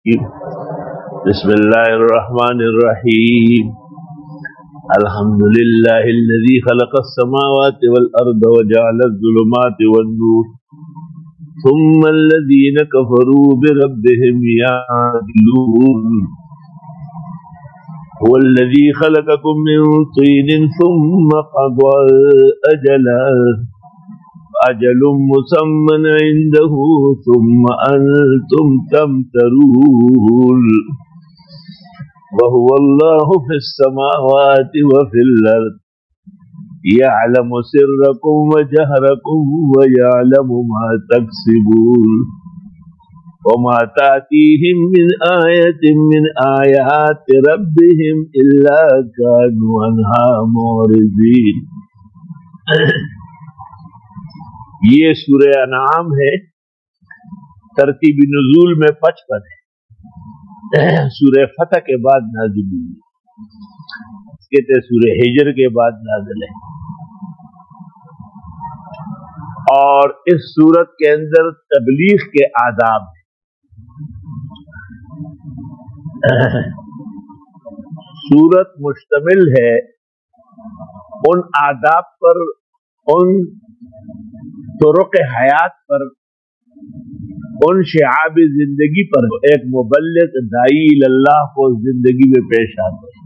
بسم الله الرحمن الرحيم. الحمد لله الذي خلق السماوات والأرض وجعل الظلمات والنور ثم الذين كفروا بربهم يعدلون. هو الذي خلقكم من طين ثم قضى أجلا أجل مسمى عنده ثم أنتم تمترون. وهو الله في السماوات وفي الأرض يعلم سركم وجهركم ويعلم ما تكسبون. وما تأتيهم من آية من آيات ربهم إلا كانوا عنها معرضين. یہ سورہ انعام ہے، ترتیب نزول میں 55 ہے، سورہ فتح کے بعد نازل ہوئی، کہتے سورہ ہجر کے بعد نازل ہے، اور اس سورت کے اندر تبلیغ کے آداب ہیں۔ سورت مشتمل ہے ان آداب پر، ان طرق حیات پر، ان شعاب زندگی پر ایک مبلغ داعی اللہ کو زندگی میں پیش آتے ہیں۔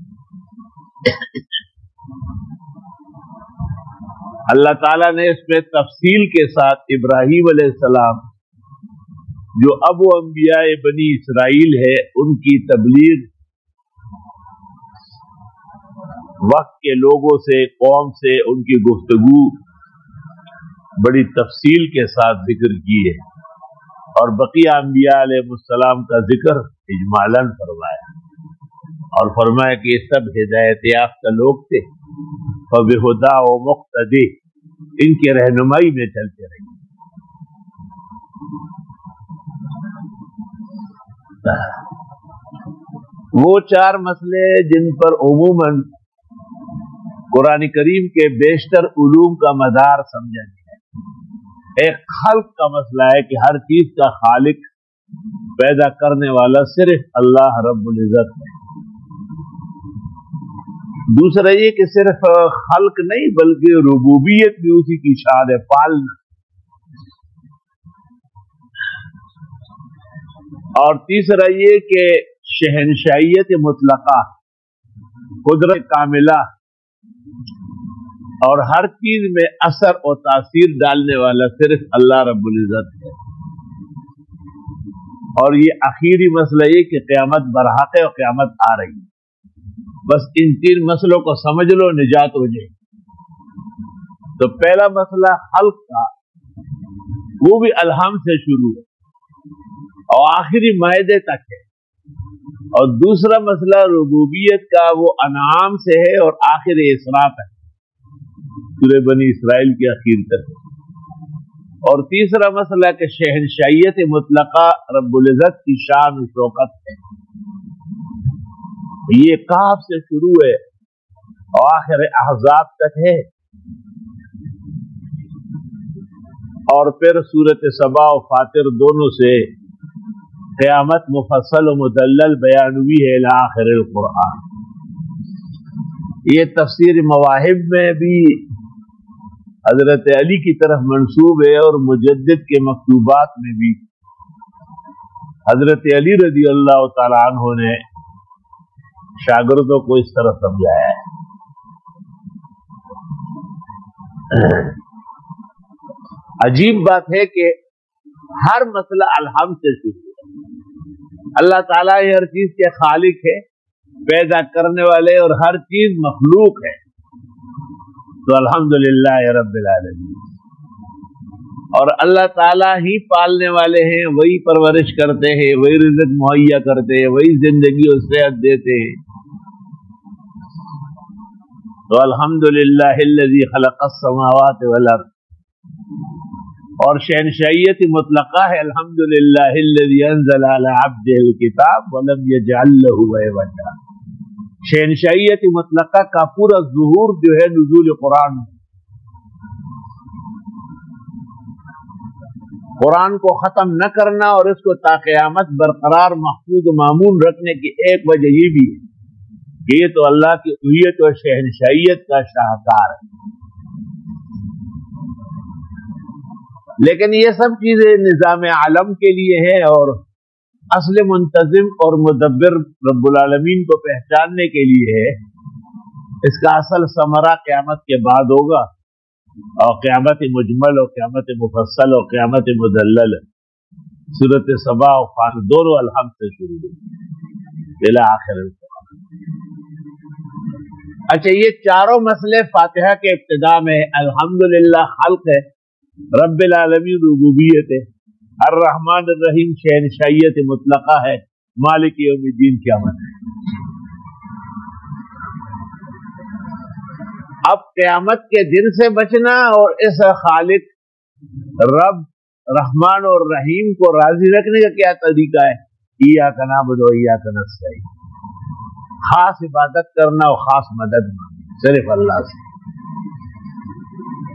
اللہ تعالیٰ نے اس میں تفصیل کے ساتھ ابراہیم علیہ السلام جو ابو انبیاء بنی اسرائیل ہے، ان کی تبلیغ وقت کے لوگوں سے، قوم سے، ان کی گفتگو بڑی تفصیل کے ساتھ ذکر کی ہے، اور بقیہ انبیاء علیہ السلام کا ذکر اجمالاً فرمایا، اور فرمایا کہ یہ سب ہدایت یافتہ لوگ تھے، فبہدا و مقتدی، ان کے رہنمائی میں چلتے رہے۔ وہ 4 مسئلے جن پر عموماً قرآن کریم کے بیشتر علوم کا مدار سمجھا گیا ہے۔ ایک خلق کا مسئلہ ہے کہ ہر چیز کا خالق، پیدا کرنے والا صرف اللہ رب العزت ہے۔ دوسرا یہ کہ صرف خلق نہیں بلکہ ربوبیت بھی اسی کی شان ہے، پالنا۔ اور تیسرا یہ کہ شہنشائیت مطلقہ، قدرت کاملہ، اور ہر چیز میں اثر و تاثیر ڈالنے والا صرف اللہ رب العزت ہے۔ اور یہ آخری مسئلہ یہ کہ قیامت برحق ہے اور قیامت آ رہی ہے۔ بس ان 3 مسئلوں کو سمجھ لو، نجات ہو جائے۔ تو پہلا مسئلہ خلق کا، وہ بھی الحم سے شروع ہے اور آخری مائدے تک ہے، اور دوسرا مسئلہ ربوبیت کا، وہ انعام سے ہے اور آخر اسراء ہے، سورہ بنی اسرائیل کے اخیر تک۔ اور تیسرا مسئلہ کہ شہنشائیت مطلقہ رب العزت کی شان و شوکت ہے، یہ کاف سے شروع ہے اور آخر احزاب تک ہے، اور پھر سورۃ سبا و فاطر دونوں سے قیامت مفصل و مدلل بیان ہوئی ہے الی آخر القرآن۔ یہ تفسیر مواہب میں بھی حضرت علی کی طرف منسوب ہے، اور مجدد کے مکتوبات میں بھی حضرت علی رضی اللہ تعالیٰ عنہ نے شاگردوں کو اس طرح سمجھایا ہے۔ عجیب بات ہے کہ ہر مسئلہ الحم سے شروع ہے۔ اللہ تعالیٰ ہر چیز کے خالق ہے، پیدا کرنے والے، اور ہر چیز مخلوق ہے، تو الحمدللہ رب العالمین۔ اور اللہ تعالیٰ ہی پالنے والے ہیں، وہی پرورش کرتے ہیں، وہی رزق مہیا کرتے ہیں، وہی زندگی اور صحت دیتے ہیں، تو الحمدللہ الذی خلق السماوات والارض۔ اور شہنشائیت مطلقہ ہے الحمدللہ الذی انزل علی عبدہ الکتاب ولم یجعل لہ عوجا۔ شہنشائیت مطلقہ کا پورا ظہور جو ہے نزول قرآن میں، قرآن کو ختم نہ کرنا اور اس کو تا قیامت برقرار محفوظ و معمول رکھنے کی ایک وجہ یہ بھی ہے کہ یہ تو اللہ کی الوہیت اور شہنشاہیت کا شاہکار ہے. لیکن یہ سب چیزیں نظام عالم کے لیے ہیں اور اصل منتظم اور مدبر رب العالمین کو پہچاننے کے لیے ہے. اس کا اصل ثمرہ قیامت کے بعد ہوگا، اور قیامت مجمل اور قیامت مفصل اور قیامت مدلل، سورۃ سبا اور فاطر دونوں الحمد سے شروع ہوئی الی آخر. اچھا، یہ چاروں مسئلے فاتحہ کے ابتدا میں الحمدللہ خلق ہے، رب العالمین ربوبیت ہے، الرحمن الرحیم شہنشاہیت مطلقہ ہے، مالک یوم الدین قیامت ہے. اب قیامت کے دن سے بچنا اور اس خالق رب رحمان اور رحیم کو راضی رکھنے کا کیا طریقہ ہے؟ ایاک نعبد و ایاک نستعین، خاص عبادت کرنا اور خاص مدد صرف اللہ سے.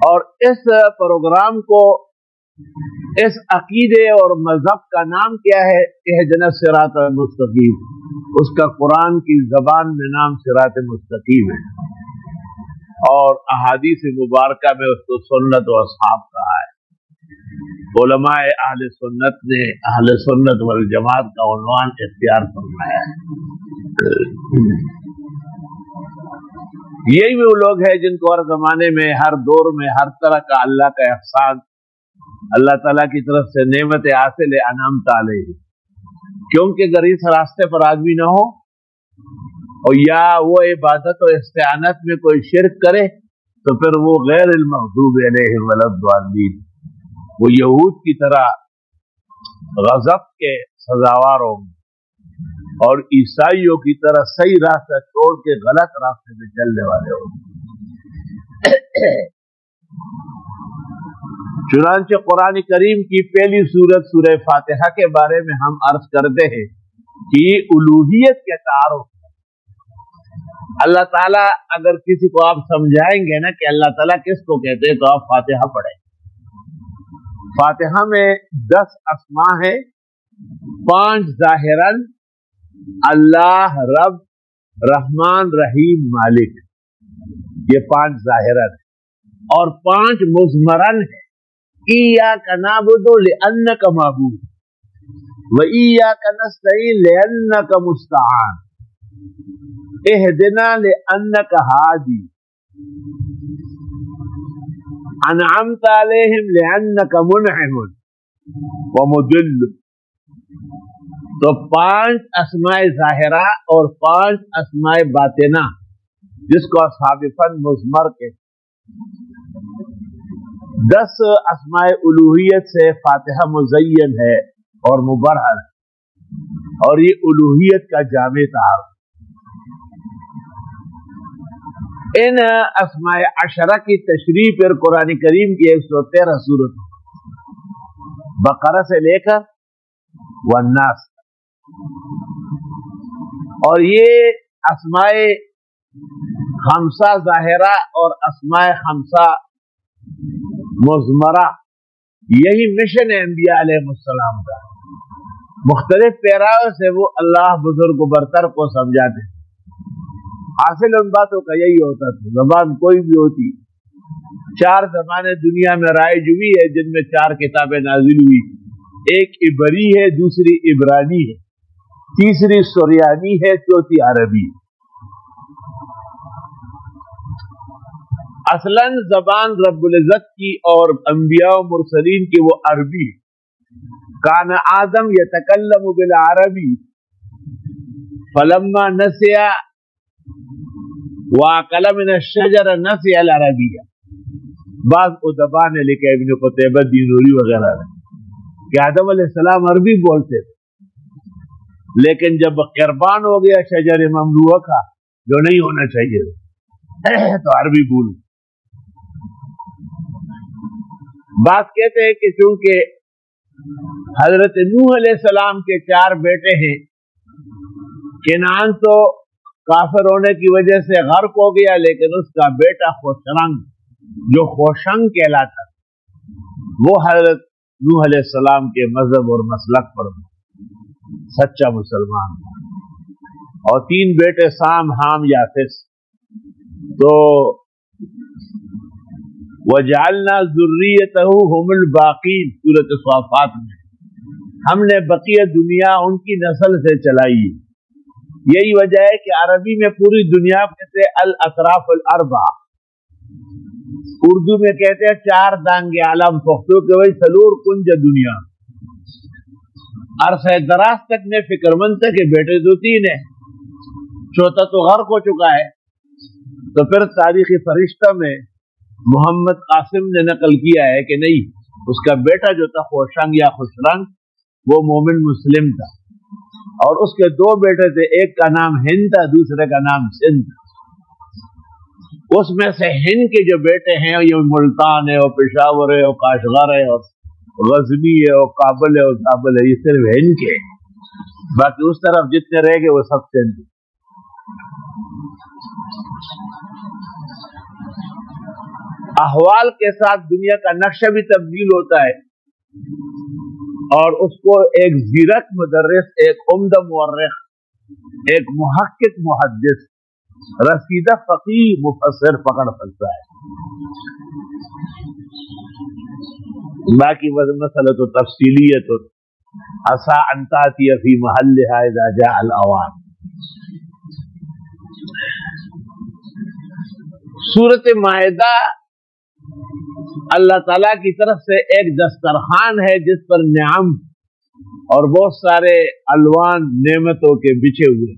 اور اس پروگرام کو، اس عقیدے اور مذہب کا نام کیا ہے؟ اہدنا الصراط المستقیم. اس کا قرآن کی زبان میں نام صراط مستقیم ہے، اور احادیث مبارکہ میں اس کو سنت و اصحاب کہا ہے. علماء اہل سنت نے اہل سنت والجماعت کا عنوان اختیار فرمایا ہے. یہی وہ لوگ ہیں جن کو ہر زمانے میں، ہر دور میں، ہر طرح کا اللہ کا احسان، اللہ تعالیٰ کی طرف سے نعمت حاصل انعام علیہ. کیونکہ اگر اس راستے پر آدمی نہ ہو اور یا وہ عبادت و استعانت میں کوئی شرک کرے تو پھر وہ غیر المغضوب علیہم ولا الضالین، وہ یہود کی طرح غضب کے سزاوار ہوں گے اور عیسائیوں کی طرح صحیح راستہ چھوڑ کے غلط راستے پہ چلنے والے ہوں گے. چنانچہ قرآن کریم کی پہلی سورت سورہ فاتحہ کے بارے میں ہم عرض کرتے ہیں کہ الوہیت کے تعارف، اللہ تعالیٰ اگر کسی کو آپ سمجھائیں گے نا کہ اللہ تعالیٰ کس کو کہتے ہیں تو آپ فاتحہ پڑھیں. فاتحہ میں 10 اسماء ہیں، 5 ظاہراً اللہ، رب، رحمان، رحیم، مالک، یہ 5 ظاہراً اور 5 مضمراً ہیں. ایاک نعبد لأنک معبود و ایاک نستعین لأنک مستعان، اہدنا لأنک ہادی، انعمت علیہم لأنک منعم ومضل. تو 5 اسماء ظاہرہ اور 5 اسماء باطنہ، جس کو اصحاب فن مضمر کے 10 اسماء الوہیت سے فاتحہ مزین ہے اور مبرہن ہے، اور یہ الوہیت کا جامع تعارف. ان اسماء عشرہ کی تشریح پر قرآن کریم کی 113 سورت بقرہ سے لے کر والناس، اور یہ اسماء خمسہ ظاہرہ اور اسماء خمسہ مضمرہ، یہی مشن ہے انبیاء علیہ السلام کا. مختلف پیراؤں سے وہ اللہ بزرگ و برتر کو سمجھاتے. حاصل ان باتوں کا یہی ہوتا تھا، زبان کوئی بھی ہوتی، 4 زبانیں دنیا میں رائج ہوئی ہے جن میں 4 کتابیں نازل ہوئی. ایک عبری ہے، دوسری عبرانی ہے، تیسری سریانی ہے، چوتھی عربی. اصلاً زبان رب العزت کی اور انبیاء و مرسلین کی وہ عربی. کان آدم یتکلم بالعربی فلما نسی واکل من الشجر نسی العربی. بعض ادباء نے لکھا، ابن قتیبہ دینوری وغیرہ نے، کہ آدم علیہ السلام عربی بولتے تھے، لیکن جب قربان ہو گیا شجر ممنوعہ کا، جو نہیں ہونا چاہیے، تو عربی بول. بات کہتے ہیں کہ چونکہ حضرت نوح علیہ السلام کے 4 بیٹے ہیں، کنعان تو کافر ہونے کی وجہ سے غرق ہو گیا، لیکن اس کا بیٹا خوشرنگ، جو خوشنگ کہلاتا، وہ حضرت نوح علیہ السلام کے مذہب اور مسلک پر سچا مسلمان تھا، اور 3 بیٹے سام، حام، یافس. تو وجعلنا ذریتہ هم الباقین، سورۃ صافات میں ہم نے بقیہ دنیا ان کی نسل سے چلائی. یہی وجہ ہے کہ عربی میں پوری دنیا کہتے الاطراف الاربع، اردو میں کہتے ہیں 4 دانگ عالم، پختو کہ وہی سلور کنج دنیا. عرصہ دراز تک نے فکر مند تھا کہ بیٹے 2-3 ہیں، چوتھا تو غرق ہو چکا ہے. تو پھر تاریخ فرشتہ میں محمد قاسم نے نقل کیا ہے کہ نہیں، اس کا بیٹا جو تھا خوشنگ یا خوشرنگ، وہ مومن مسلم تھا، اور اس کے 2 بیٹے تھے، ایک کا نام ہند تھا، دوسرے کا نام سندھ. اس میں سے ہند کے جو بیٹے ہیں یہ ملتان ہے، اور پشاور ہے، اور کاشغر ہے، اور غزنی ہے، اور کابل ہے، اور کابل ہے، یہ صرف ہند کے. باقی اس طرف جتنے رہ گئے وہ سب سندھ. احوال کے ساتھ دنیا کا نقشہ بھی تبدیل ہوتا ہے، اور اس کو ایک زیرک مدرس، ایک عمدہ مورخ، ایک محقق محدث، رسیدہ فقیہ مفسر پکڑ سکتا ہے. باقی مسئلہ تو تفصیلیت عسى ان تأتي في محلها اذا جاء الاوان. سورۃ مائدہ اللہ تعالیٰ کی طرف سے ایک دسترخوان ہے جس پر نعم اور بہت سارے الوان نعمتوں کے بچھے ہوئے.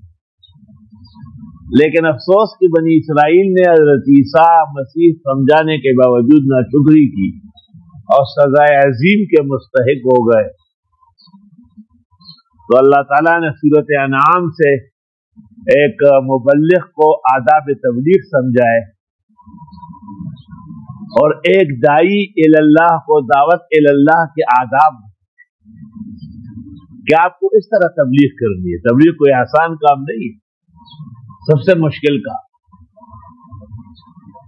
لیکن افسوس کہ بنی اسرائیل نے حضرت عیسیٰ مسیح سمجھانے کے باوجود ناشکری کی اور سزائے عظیم کے مستحق ہو گئے. تو اللہ تعالیٰ نے سورۃ انعام سے ایک مبلغ کو آداب تبلیغ سمجھائے، اور ایک دائی اللہ کو دعوت اللہ کے آداب، کہ آپ کو اس طرح تبلیغ کرنی ہے. تبلیغ کوئی آسان کام نہیں، سب سے مشکل کام.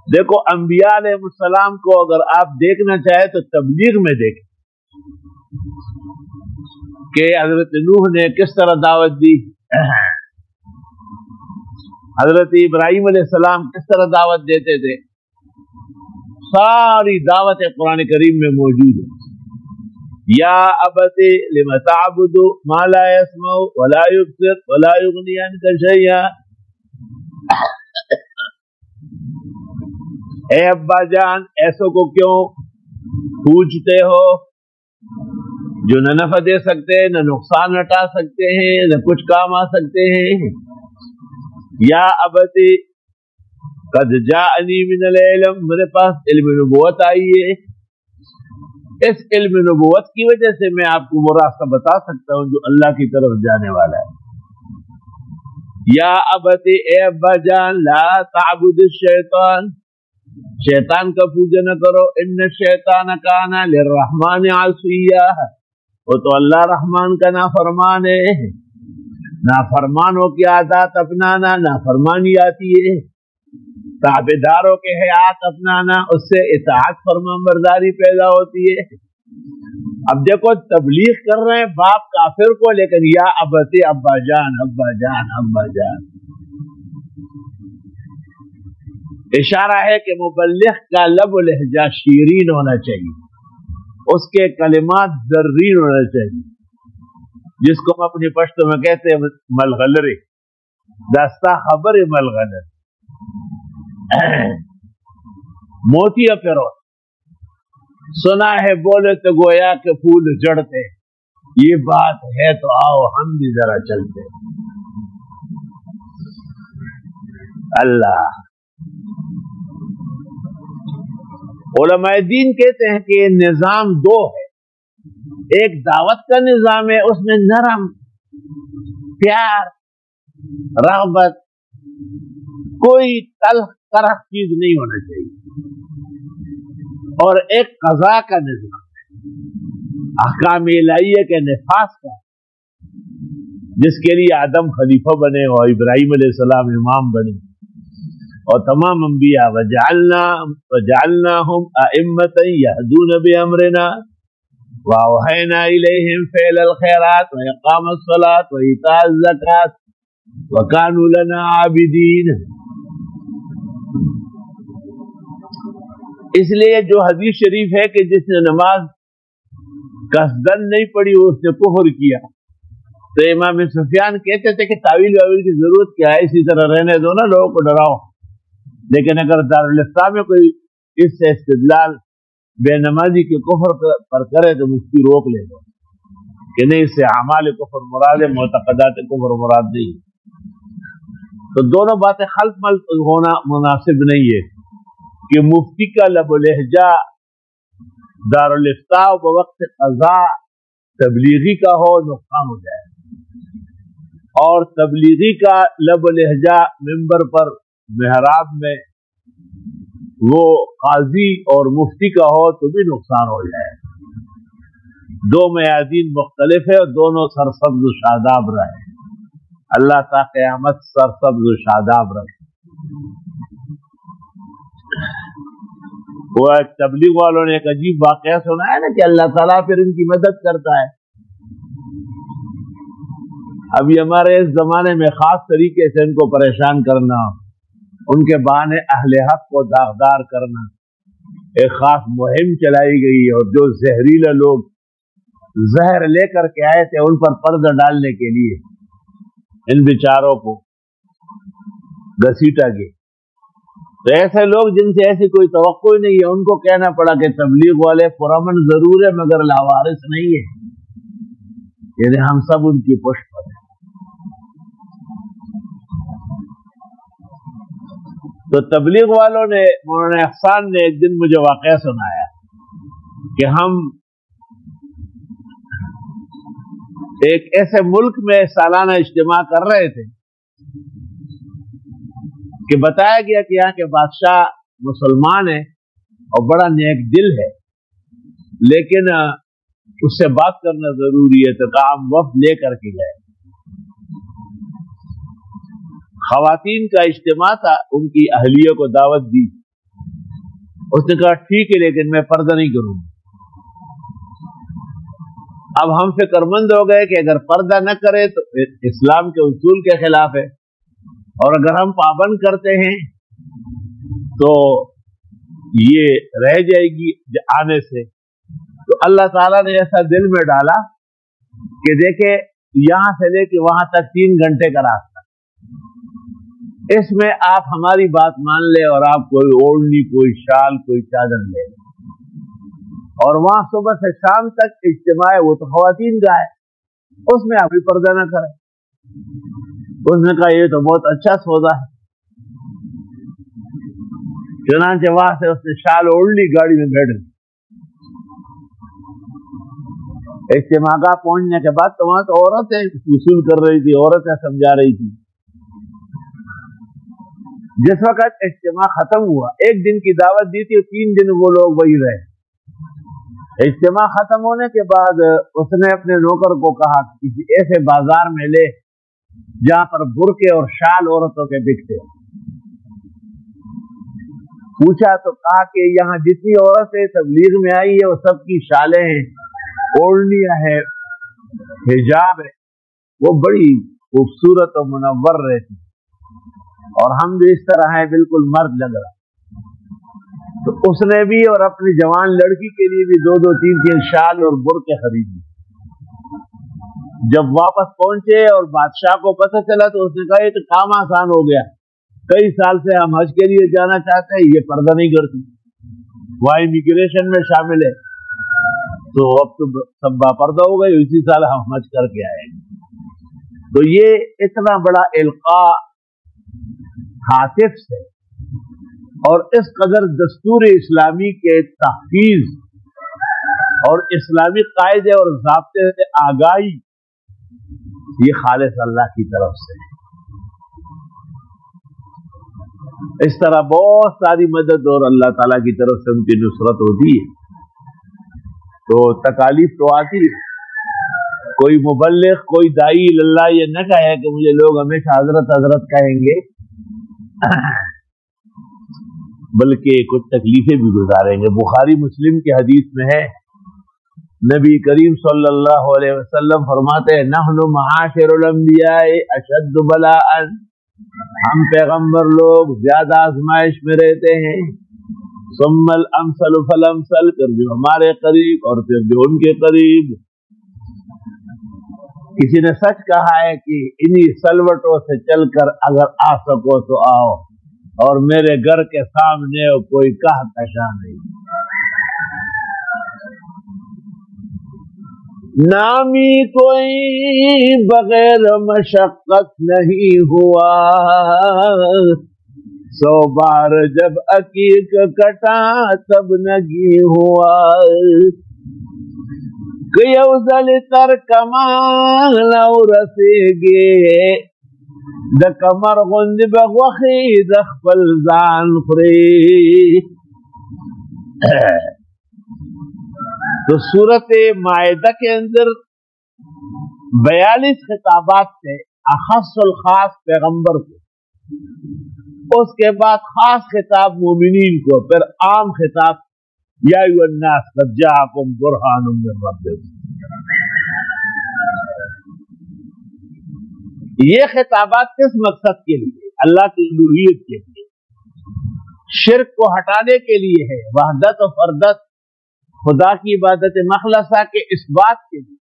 دیکھو انبیاء علیہ السلام کو اگر آپ دیکھنا چاہیں تو تبلیغ میں دیکھیں کہ حضرت نوح نے کس طرح دعوت دی، حضرت ابراہیم علیہ السلام کس طرح دعوت دیتے تھے. ساری دعوت قرآن کریم میں موجود ہے. یا ابت لم تعبد ما لا يسمع ولا يبصر ولا يغني عنك شيئا. اے ابا جان، ایسوں کو کیوں پوچھتے ہو جو نہ نفع دے سکتے، نہ نقصان ہٹا سکتے ہیں، نہ کچھ کام آ سکتے ہیں. یا ابتی قد جاءنی من العلم، میرے پاس علم نبوت آئی ہے. اس علم نبوت کی وجہ سے میں آپ کو وہ راستہ بتا سکتا ہوں جو اللہ کی طرف جانے والا ہے. یا ابتی، اے ابا جان، لا تعبد الشیطان، شیطان کا پوجا نہ کرو. ان الشیطان کان للرحمن عصیا، وہ تو اللہ رحمان کا نافرمان ہے. نافرمانوں کی عادات اپنانا نافرمانی آتی ہے، تابعداروں کے حیات اپنانا اس سے اطاعت فرمانبرداری پیدا ہوتی ہے. اب دیکھو تبلیغ کر رہے ہیں باپ کافر کو، لیکن یا ابتی، ابا جان، ابا جان، ابا جان. اشارہ ہے کہ مبلغ کا لب و لہجہ شیرین ہونا چاہیے، اس کے کلمات زرین ہونا چاہیے، جس کو ہم اپنی پشتوں میں کہتے ہیں ملغلرے، دستہ خبر ملغلر، موتی پھرو. سنا ہے بولے تو گویا کہ پھول جڑتے، یہ بات ہے تو آؤ ہم بھی ذرا چلتے. اللہ. علماء دین کہتے ہیں کہ یہ نظام 2 ہے. ایک دعوت کا نظام ہے، اس میں نرم، پیار، رغبت، کوئی تلخ ترخ چیز نہیں ہونا چاہیے. اور ایک قضاء کا نظام ہے، احکام الہیہ کے نفاذ کا، جس کے لیے آدم خلیفہ بنے اور ابراہیم علیہ السلام امام بنے، اور تمام انبیاء وجعلناہم ائمۃ یہدون بامرنا، وَأَوْحَيْنَا إِلَيْهِمْ فِعْلَ الْخَيْرَاتِ وَإِقَامَ الصَّلَاةِ وَإِيتَاءَ الزَّكَاةِ وَكَانُوا لَنَا عَابِدِينَ. اس لیے جو حدیث شریف ہے کہ جس نے نماز قصدن نہیں پڑھی اس نے کفر کیا، تو امام سفیان کہتے تھے کہ تعویل واویل کی ضرورت کیا ہے، اسی طرح رہنے دو نا، لوگوں کو ڈراؤ. لیکن اگر دارالفتہ میں کوئی اس سے استدلال بے نمازی کے کفر پر کرے تو مفتی روک لے گا کہ نہیں، اس سے اعمال کفر مراد ہے، معتقدات کفر مراد نہیں. تو دونوں باتیں خلط ملط ہونا مناسب نہیں ہے کہ مفتی کا لب و لہجہ دارالفتہ بوقت قضاء تبلیغی کا ہو، نقصان ہو جائے، اور تبلیغی کا لب و لہجہ ممبر پر محراب میں وہ قاضی اور مفتی کا ہو تو بھی نقصان ہو جائے. دو میادین مختلف ہے اور دونوں سرسبز و شاداب رہے. اللہ تا قیامت سرسبز و شاداب رہے. وہ تبلیغ والوں نے ایک عجیب واقعہ سنا ہے نا کہ اللہ تعالیٰ پھر ان کی مدد کرتا ہے. ابھی ہمارے اس زمانے میں خاص طریقے سے ان کو پریشان کرنا، ان کے بہانے اہل حق کو داغدار کرنا، ایک خاص مہم چلائی گئی، اور جو زہریلا لوگ زہر لے کر کے آئے تھے ان پر پردہ ڈالنے کے لیے ان بیچاروں کو گھسیٹا گیا. تو ایسے لوگ جن سے ایسی کوئی توقع ہی نہیں ہے، ان کو کہنا پڑا کہ تبلیغ والے پرامن ضرور ہے مگر لاوارث نہیں ہے، یعنی ہم سب ان کی پشت پر ہیں. تو تبلیغ والوں نے، مولانا احسان نے ایک دن مجھے واقعہ سنایا کہ ہم ایک ایسے ملک میں سالانہ اجتماع کر رہے تھے کہ بتایا گیا کہ یہاں کے بادشاہ مسلمان ہے اور بڑا نیک دل ہے، لیکن اس سے بات کرنا ضروری ہے، تو کام وفد لے کر کے گئے. خواتین کا اجتماع تھا، ان کی اہلیہ کو دعوت دی. اس نے کہا ٹھیک ہے لیکن میں پردہ نہیں کروں گا. اب ہم فکر مند ہو گئے کہ اگر پردہ نہ کرے تو اسلام کے اصول کے خلاف ہے، اور اگر ہم پابند کرتے ہیں تو یہ رہ جائے گی آنے سے. تو اللہ تعالیٰ نے ایسا دل میں ڈالا کہ دیکھیں یہاں سے لے کے وہاں تک 3 گھنٹے کا راستہ، اس میں آپ ہماری بات مان لیں اور آپ کوئی اوڑھنی، کوئی شال، کوئی چادر لے لیں، اور وہاں صبح سے شام تک اجتماع ہے، وہ تو خواتین کا ہے، اس میں آپ بھی پردہ نہ کریں. اس نے کہا یہ تو بہت اچھا سودا ہے. چنانچہ وہاں سے اس نے شال اوڑھ لی، گاڑی میں بیٹھ گئی. اجتماع کا پہنچنے کے بعد تو وہاں تو عورتیں وصول کر رہی تھی، عورتیں سمجھا رہی تھی. جس وقت اجتماع ختم ہوا، 1 دن کی دعوت دی تھی، 3 دن وہ لوگ وہی رہے. اجتماع ختم ہونے کے بعد اس نے اپنے نوکر کو کہا کسی ایسے بازار میں لے جہاں پر برقعے اور شال عورتوں کے بکتے. پوچھا تو کہا کہ یہاں جتنی عورتیں تبلیغ میں آئی ہے وہ سب کی شالیں ہیں، اوڑھنیاں ہے، حجاب ہے، وہ بڑی خوبصورت اور منور رہتی، اور ہم بھی اس طرح ہیں، بالکل مرد لگ رہا. تو اس نے بھی اور اپنی جوان لڑکی کے لیے بھی 2-2 3-3 شال اور برقعے خریدی. جب واپس پہنچے اور بادشاہ کو پتہ چلا تو اس نے کہا یہ تو کام آسان ہو گیا، کئی سال سے ہم حج کے لیے جانا چاہتے ہیں، یہ پردہ نہیں کرتی، وہاں امیگریشن میں شامل ہے، تو اب تو سب باپردہ ہو گئے، اسی سال ہم حج کر کے آئے گے. تو یہ اتنا بڑا القاء حاطف سے اور اس قدر دستور اسلامی کے تحفیظ اور اسلامی قاعدے اور ضابطے سے آگاہی، یہ خالص اللہ کی طرف سے. اس طرح بہت ساری مدد اور اللہ تعالیٰ کی طرف سے ان کی نصرت ہوتی ہے. تو تکالیف تو آتی ہے. کوئی مبلغ، کوئی داعی اللہ یہ نہ کہے کہ مجھے لوگ ہمیشہ حضرت حضرت کہیں گے، بلکہ کچھ تکلیفیں بھی گزاریں گے. بخاری مسلم کی حدیث میں ہے نبی کریم صلی اللہ علیہ وسلم فرماتے ہیں نحن معاشر الانبیاء اشد بلاء، ہم پیغمبر لوگ زیادہ آزمائش میں رہتے ہیں، ثم الامثل فالامثل، پھر جو ہمارے قریب اور پھر جو ان کے قریب۔ کسی نے سچ کہا ہے کہ انہی سلوٹوں سے چل کر اگر آ سکو تو آؤ، اور میرے گھر کے سامنے کوئی کہکشاں نہیں۔ نامی کوئی بغیر مشقت نہیں ہوا، 100 بار جب عقیق کٹا تب نگی ہوا، یو ځل تر کمال او رسیږي، د کمر غوندې به غوښې د خپل ځان خوري۔ تو صورت مائدہ کے اندر 42 خطابات سے اخص الخاص پیغمبر کو، اس کے بعد خاص خطاب مومنین کو، پھر عام خطاب یا ایھا الناس قد جاءکم برہان من ربکم۔ یہ خطابات کس مقصد کے لیے؟ اللہ کی الوہیت کے لیے، شرک کو ہٹانے کے لیے ہے، وحدت و فردت، خدا کی عبادت مخلصہ کے اس بات کے لیے۔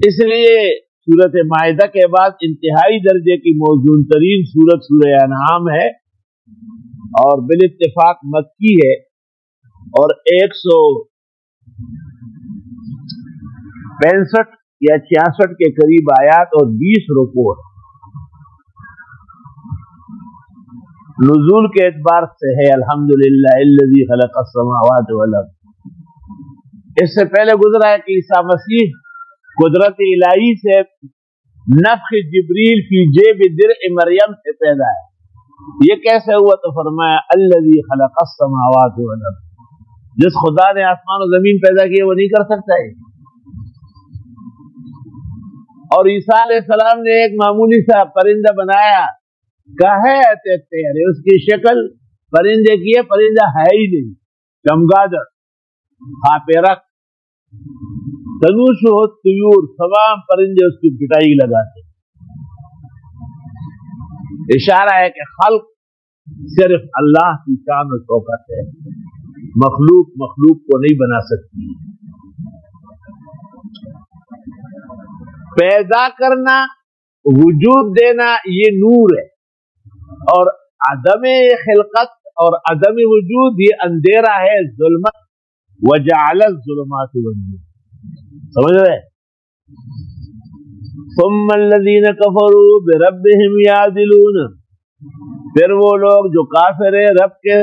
اس لیے سورۃ مائدہ کے بعد انتہائی درجے کی موزون ترین سورت سورہ انعام ہے، اور بالاتفاق مکی ہے، اور 165 یا 66 کے قریب آیات اور 20 رکوع۔ نزول کے اعتبار سے ہے الحمدللہ الذی خلق السماوات والارض۔ اس سے پہلے گزرا ہے کہ عیسیٰ مسیح قدرت الہی سے نفخ جبریل فی جیب درع مریم سے پیدا ہے۔ یہ کیسے ہوا؟ تو فرمایا الذی خلق السماوات والارض، جس خدا نے آسمان و زمین پیدا کیے وہ نہیں کر سکتا ہے۔ اور عیسیٰ علیہ السلام نے ایک معمولی سا پرندہ بنایا، کہے تیرے اس کی شکل پرندے کی ہے، پرندہ ہے ہی نہیں، چمگادڑ، خاپیرک، تنوش ہو طیور، تمام پرندے اس کی پٹائی لگاتے۔ اشارہ ہے کہ خلق صرف اللہ کی شان و شوکت ہے، مخلوق کو نہیں بنا سکتی۔ پیدا کرنا، وجود دینا، یہ نور ہے، اور عدم خلقت اور عدم وجود یہ اندھیرا ہے، ظلمت۔ وجعل الظلمات والنور، سمجھ رہے؟ ثم الذين كفروا بربهم يعدلون، پھر وہ لوگ جو کافر ہیں رب کے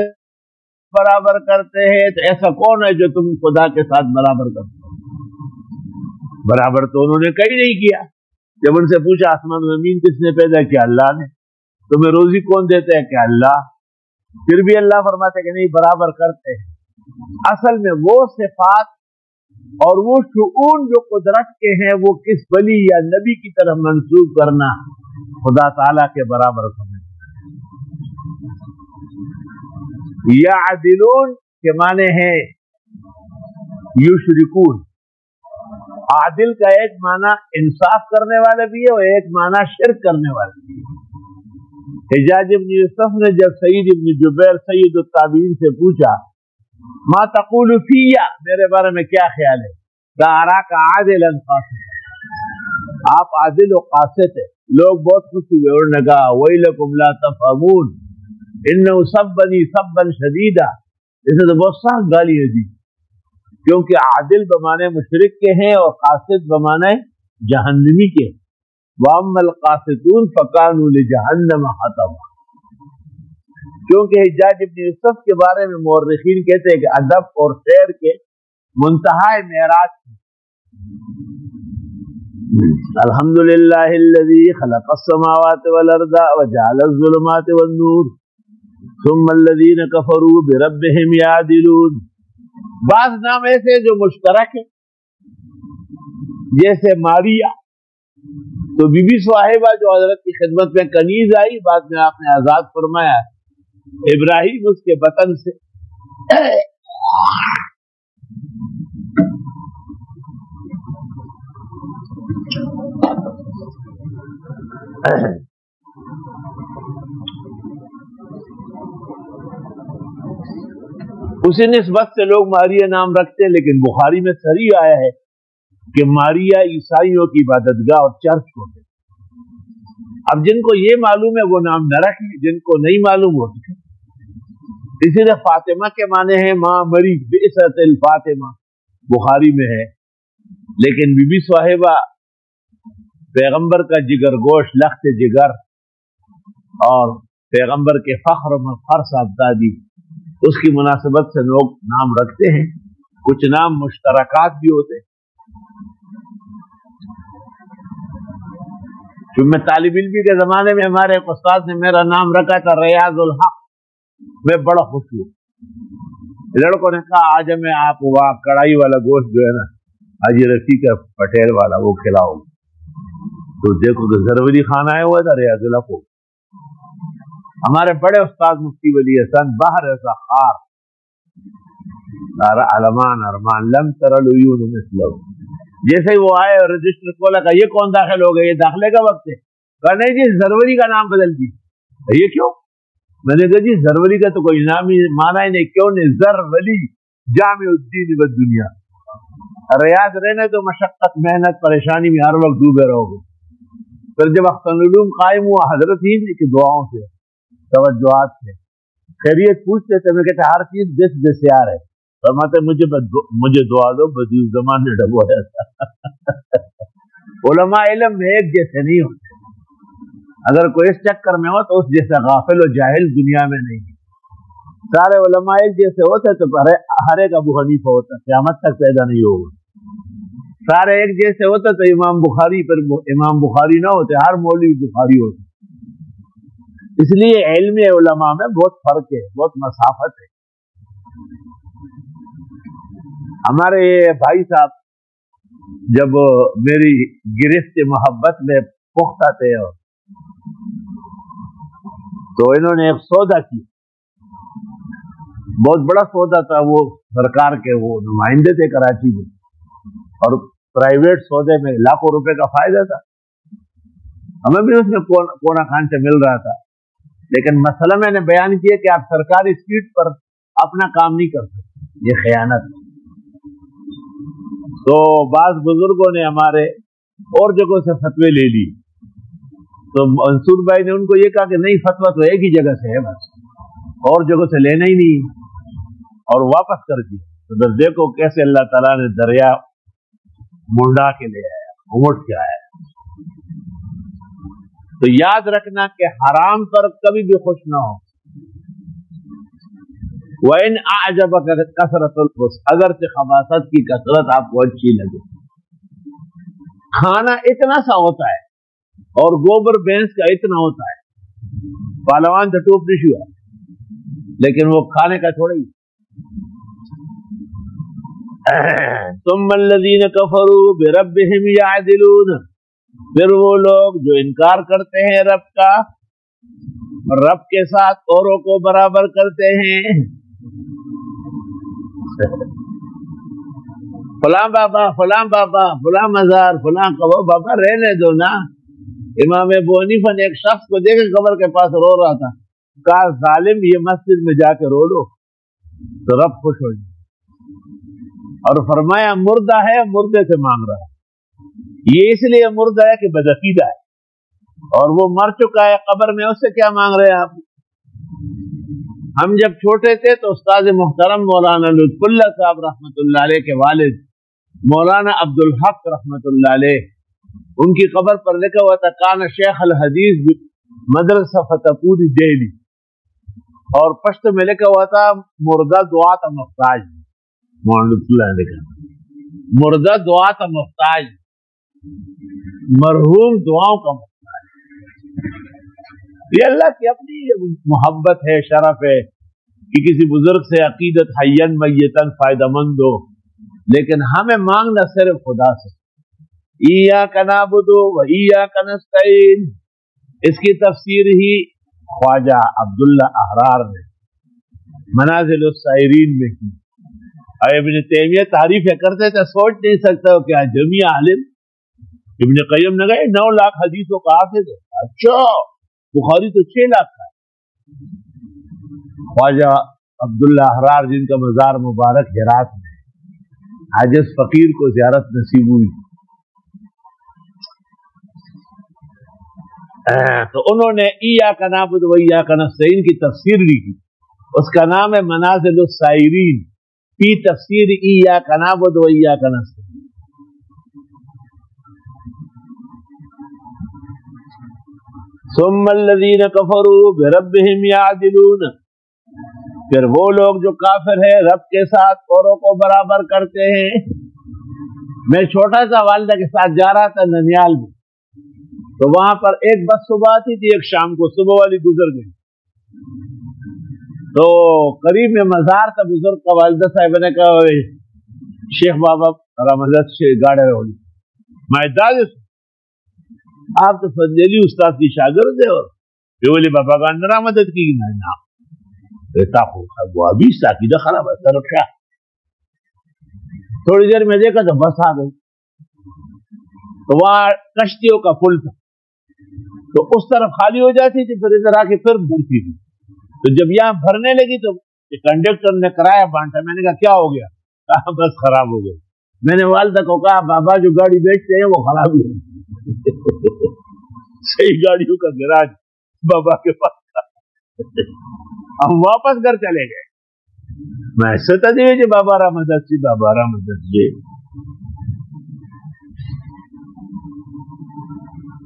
برابر کرتے ہیں۔ تو ایسا کون ہے جو تم خدا کے ساتھ برابر کرتے ہو؟ برابر تو انہوں نے کہیں نہیں کیا۔ جب ان سے پوچھا آسمان زمین کس نے پیدا کیا؟ اللہ نے۔ تمہیں روزی کون دیتے ہیں؟ کہ اللہ۔ پھر بھی اللہ فرماتے کہ نہیں، برابر کرتے ہیں۔ اصل میں وہ صفات اور وہ شؤون جو قدرت کے ہیں وہ کس ولی یا نبی کی طرف منسوب کرنا خدا تعالیٰ کے برابر سمجھنا۔ یعدلون کے معنی ہیں یشرکون۔ عادل کا ایک معنی انصاف کرنے والے بھی ہے اور ایک معنی شرک کرنے والے بھی ہے۔ حجاج ابن یوسف نے جب سعید ابن جبیر سید التابعین سے پوچھا ما تقول فیہ، میرے بارے میں کیا خیال ہے؟ داراک عادلا قاسطا، آپ عادل و قاسط ہیں۔ لوگ بہت خوش ہوئے، انہوں نے کہا ویلکم لا تفہمون انہ سبنی سبا شدیدا، اسے تو بہت سخت گالی دی، کیونکہ عادل بمانے مشرک کے ہیں اور قاسط بمانے جہنمی کے۔ واما القاسطون فکانوا لجہنم حطبا، کیونکہ حجاج ابن یوسف کے بارے میں مورخین کہتے ہیں کہ ادب اور خیر کے منتہا معراج۔ الحمدللہ الذی خلق السماوات والارض وجعل الظلمات والنور ثم الذین کفروا بربهم یعدلون۔ بعض نام ایسے جو مشترک ہیں، جیسے ماریہ، تو بی بی صاحبہ جو حضرت کی خدمت میں کنیز آئی، بعد میں آپ نے آزاد فرمایا۔ ابراہیم اس کے بطن سے اسی نسبت سے لوگ ماریہ نام رکھتے ہیں، لیکن بخاری میں صریح آیا ہے کہ ماریہ عیسائیوں کی عبادت گاہ اور چرچ ہوتے. اب جن کو یہ معلوم ہے وہ نام نہ رکھیں، جن کو نہیں معلوم ہوتے. اسی طرح فاطمہ کے معنی ہیں ماں مری، بعثت الفاطمہ بخاری میں ہے، لیکن بی بی صاحبہ پیغمبر کا جگر گوشت، لخت جگر اور پیغمبر کے فخر و مفخر صاحبزادی، اس کی مناسبت سے لوگ نام رکھتے ہیں. کچھ نام مشترکات بھی ہوتے ہیں. جب میں طالب علمی کے زمانے میں ہمارے ایک استاد نے میرا نام رکھا تھا ریاض الحق، میں بڑا خوش ہوا. لڑکوں نے کہا آج ہمیں آپ وہاں کڑھائی والا گوشت جو ہے نا حاجی رفیق پٹیل والا وہ کھلاؤ. تو دیکھو کہ ضروری کھانا آیا ہوا تھا ریاض الحق. ہمارے بڑے استاد مفتی ولی حسن بحر زخار علمان ارمان لم تر العیون مثلہ، جیسے ہی وہ آئے اور رجسٹر کھولا کہ یہ کون داخل ہو گئے، یہ داخلے کا وقت ہے. کہا نہیں جی ضروری کا نام بدل دی. یہ کیوں؟ میں نے کہا جی ضروری کا تو کوئی نام ہی مانا ہی نہیں. کیوں نہیں؟ زر ولی جامع الدین والدنیا. ریاض رہنے تو مشقت محنت پریشانی میں ہر وقت ڈوبے رہو گے. پھر جب اختن العلوم قائم ہوا، حضرت ہی نہیں کہ دعاؤں سے توجہات سے خیریت پوچھتے تھے. میں کہتا ہر چیز دس بسیار ہے. فرماتے مجھے دعا دو بدیع زمان نے ڈبویا تھا. علماء علم میں ایک جیسے نہیں ہوتے. اگر کوئی اس چکر میں ہو تو اس جیسا غافل و جاہل دنیا میں نہیں. سارے علماء ایک جیسے ہوتے تو ہر ایک ابو حنیفہ ہوتا، قیامت تک پیدا نہیں ہوگا. سارے ایک جیسے ہوتے تو امام بخاری پر امام بخاری نہ ہوتے، ہر مولوی بخاری ہوتے. اس لیے علم علماء میں بہت فرق ہے، بہت مسافت ہے. ہمارے بھائی صاحب جب میری گرفت محبت میں پختہ تھے تو انہوں نے ایک سودا کیا، بہت بڑا سودا تھا. وہ سرکار کے وہ نمائندے تھے کراچی میں، اور پرائیویٹ سودے میں لاکھوں روپے کا فائدہ تھا. ہمیں بھی اس میں کونا خان سے مل رہا تھا. لیکن مسئلہ میں نے بیان کیا کہ آپ سرکاری سیٹ پر اپنا کام نہیں کر سکتے، یہ خیانت. تو بعض بزرگوں نے ہمارے اور جگہوں سے فتوے لے لی. تو منصور بھائی نے ان کو یہ کہا کہ نہیں، فتویٰ تو ایک ہی جگہ سے ہے، بس اور جگہوں سے لینا ہی نہیں، اور واپس کر دیا. تو پھر دیکھو کیسے اللہ تعالیٰ نے دریا منڈا کے لے آیا، امٹ کے آیا. تو یاد رکھنا کہ حرام پر کبھی بھی خوش نہ ہو. وَإِنْ أَعْجَبَكَ كَثْرَةُ الْخُبْثِ، اگرچہ خباثت کی کثرت آپ کو اچھی لگے. کھانا اتنا سا ہوتا ہے اور گوبر بھینس کا اتنا ہوتا ہے، پہلوان تو ٹوپ نہیں ہوا، لیکن وہ کھانے کا تھوڑا ہی. ثُمَّ الَّذِينَ كَفَرُوا بِرَبِّهِمْ يَعْدِلُونَ، پھر وہ لوگ جو انکار کرتے ہیں رب کا، رب کے ساتھ اوروں کو برابر کرتے ہیں. فلاں بابا فلاں بابا فلاں مزار فلاں قبر، بابا رہنے دو نا. امام ابو حنیفہ نے ایک شخص کو دیکھ کے قبر کے پاس رو رہا تھا. کہا ظالم یہ مسجد میں جا کے رو لو تو رب خوش ہو جائے. اور فرمایا مردہ ہے، مردے سے مانگ رہا ہے. یہ اس لیے مردہ ہے کہ بدعقیدہ ہے، اور وہ مر چکا ہے قبر میں، اس سے کیا مانگ رہے ہیں آپ؟ ہم جب چھوٹے تھے تو استاد محترم مولانا لطف اللہ صاحب رحمۃ اللہ علیہ کے والد مولانا عبد الحق رحمۃ اللہ علیہ، ان کی قبر پر لکھا ہوا تھا کان شیخ الحدیث مدرسہ فتح پوری دہلی، اور پشت میں لکھا ہوا تھا مردہ دعا تا محتاج. مولانا لطف اللہ نے لکھا مردہ دعا تا محتاج، مرحوم دعاؤں کا محتاج. یہ اللہ کی اپنی محبت ہے، شرف ہے کہ کسی بزرگ سے عقیدت حیّن میتن فائدہ مند ہو، لیکن ہمیں مانگنا صرف خدا سے. ایاک نعبد و ایاک نستعین، اس کی تفسیر ہی خواجہ عبداللہ احرار نے منازل السائرین میں کی. اور ابن تیمیہ تعریفیں کرتے تھے، سوچ نہیں سکتا ہو کیا جمعی عالم. ابن قیم نے کہا 9 لاکھ حدیثوں کا حافظ ہے، اچھا بخاری تو 6 لاکھ کا ہے. خواجہ عبداللہ احرار جن کا مزار مبارک ہرات میں، عاجز فقیر کو زیارت نصیب ہوئی تو انہوں نے ایاک نعبد و ایاک نستعین کی تفسیر لکھی، اس کا نام ہے منازل السائرین فی تفسیر ایاک نعبد و ایاک نستعین. ثم الذین کفروا بربہم یعدلون، پھر وہ لوگ جو کافر ہیں رب کے ساتھ اوروں کو برابر کرتے ہیں. میں چھوٹا سا والدہ کے ساتھ جا رہا تھا ننیال میں، تو وہاں پر ایک بس صبح آتی تھی، ایک شام کو، صبح والی گزر گئی. تو قریب میں مزار تھا بزرگ کا، والدہ صاحب نے کہا شیخ بابا رمضان سے گاڑے ہوئی میں دادس آپ تو فضیلی استاد کی شاگرد ہے، اور بولی بابا کا اندر مدد کی نا بیٹا وہ ابھی ساکیدہ خراب ہے سر کیا. تھوڑی دیر میں دیکھا تو بس آ گئی، تو وہاں کشتیوں کا پل تھا، تو اس طرف خالی ہو جاتی تھی، پھر ادھر آ کے پھر بھرتی تھی. تو جب یہاں بھرنے لگی تو کنڈکٹر نے کرایہ بانٹا. میں نے کہا کیا ہو گیا؟ کہا بس خراب ہو گئی. میں نے والدہ کو کہا بابا جو گاڑی بیچتے ہیں وہ خراب ہی ہے. صحیح گاڑیوں کا گراج بابا کے پاس تھا. ہم واپس گھر چلے گئے. میں ستا دیے جی بابا را مدد جی، بابا را مدد جی.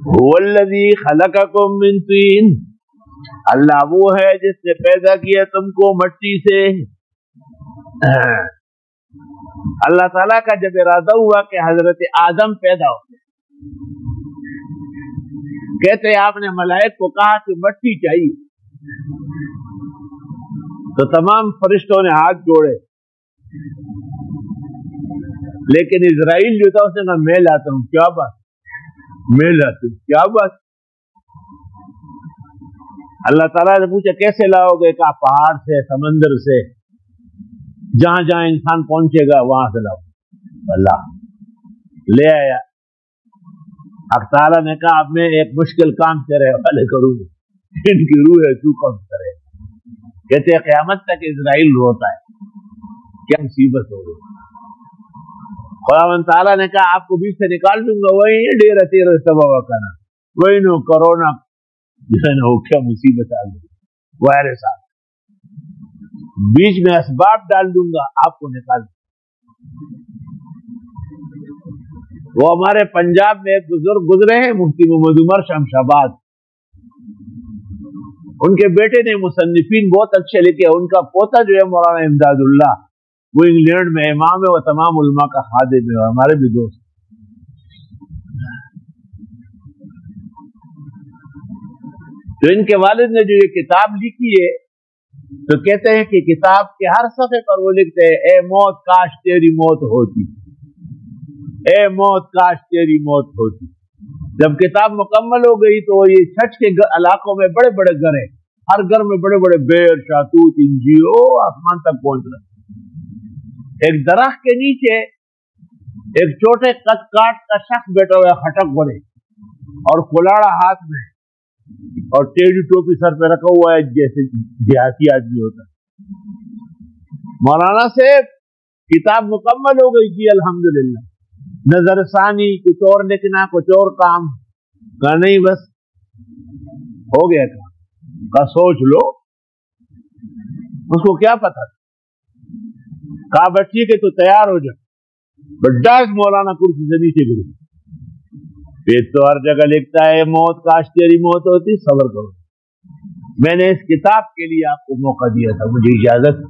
هو الذی خلقکم من طین، اللہ وہ ہے جس نے پیدا کیا تم کو مٹی سے. اللہ تعالیٰ کا جب ارادہ ہوا کہ حضرت آدم پیدا ہو، کہتے آپ نے ملائک کو کہا کہ مٹی چاہیے، تو تمام فرشتوں نے ہاتھ جوڑے، لیکن اسرائیل جو تھا اس نے کہا میں لاتا ہوں. کیا بات؟ میں لاتا ہوں، کیا بات؟ اللہ تعالیٰ نے پوچھا کیسے لاؤ گے؟ کہا پہاڑ سے، سمندر سے، جہاں جہاں انسان پہنچے گا وہاں سے لاؤ. اللہ لے آیا. اب تعالیٰ نے کہا اب میں ایک مشکل کام تیرے حوالے کروں گا، ان کی روح ہے تو کون کرے. کہتے ہیں قیامت تک اسرائیل روتا ہے، کیا مصیبت ہو گئی. خداوند تعالیٰ نے کہا آپ کو بیچ سے نکال دوں گا، وہی ڈیرا تیرا سبب کرنا، وہی نو کرونا جو ہے نا وہ کیا مصیبت آ گئی وائرس آ گئی، بیچ میں اسباب ڈال دوں گا آپ کو نکال دوں. وہ ہمارے پنجاب میں ایک بزرگ گزرے ہیں مفتی محمد عمر شمشاباد، ان کے بیٹے نے مصنفین بہت اچھے لکھے. ان کا پوتا جو ہے مولانا امداد اللہ، وہ انگلینڈ میں امام ہے، وہ تمام علماء کا خادم ہے، ہمارے بھی دوست. تو ان کے والد نے جو یہ کتاب لکھی ہے تو کہتے ہیں کہ کتاب کے ہر صفحے پر وہ لکھتے ہیں اے موت کاش تیری موت ہوتی، اے موت کاش تیری موت ہوتی. جب کتاب مکمل ہو گئی تو یہ چھٹ کے علاقوں میں بڑے بڑے گھر ہیں، ہر گھر میں بڑے بڑے بیر، شاہتوت، انجیو آسمان تک پہنچ رہے. ایک درخت کے نیچے ایک چھوٹے قد کاٹ کا شخص بیٹھا ہوا ہے خٹک بنے، اور کلاڑا ہاتھ میں، اور ٹیڑھی ٹوپی سر پہ رکھا ہوا ہے جیسے دیہاتی آدمی ہوتا ہے. مولانا سے کتاب مکمل ہو گئی جی الحمدللہ. نظر ثانی کچھ اور لکھنا، کچھ اور کام کا نہیں، بس ہو گیا کام کا. سوچ لو اس کو کیا پتا تھا. کہا بس ٹھیک ہے تو تیار ہو جا. بڑا مولانا کرسی سے نیچے گرے. پیٹ تو ہر جگہ لکھتا ہے موت کاش تیری موت ہوتی، صبر کرو. میں نے اس کتاب کے لیے آپ کو موقع دیا تھا، مجھے اجازت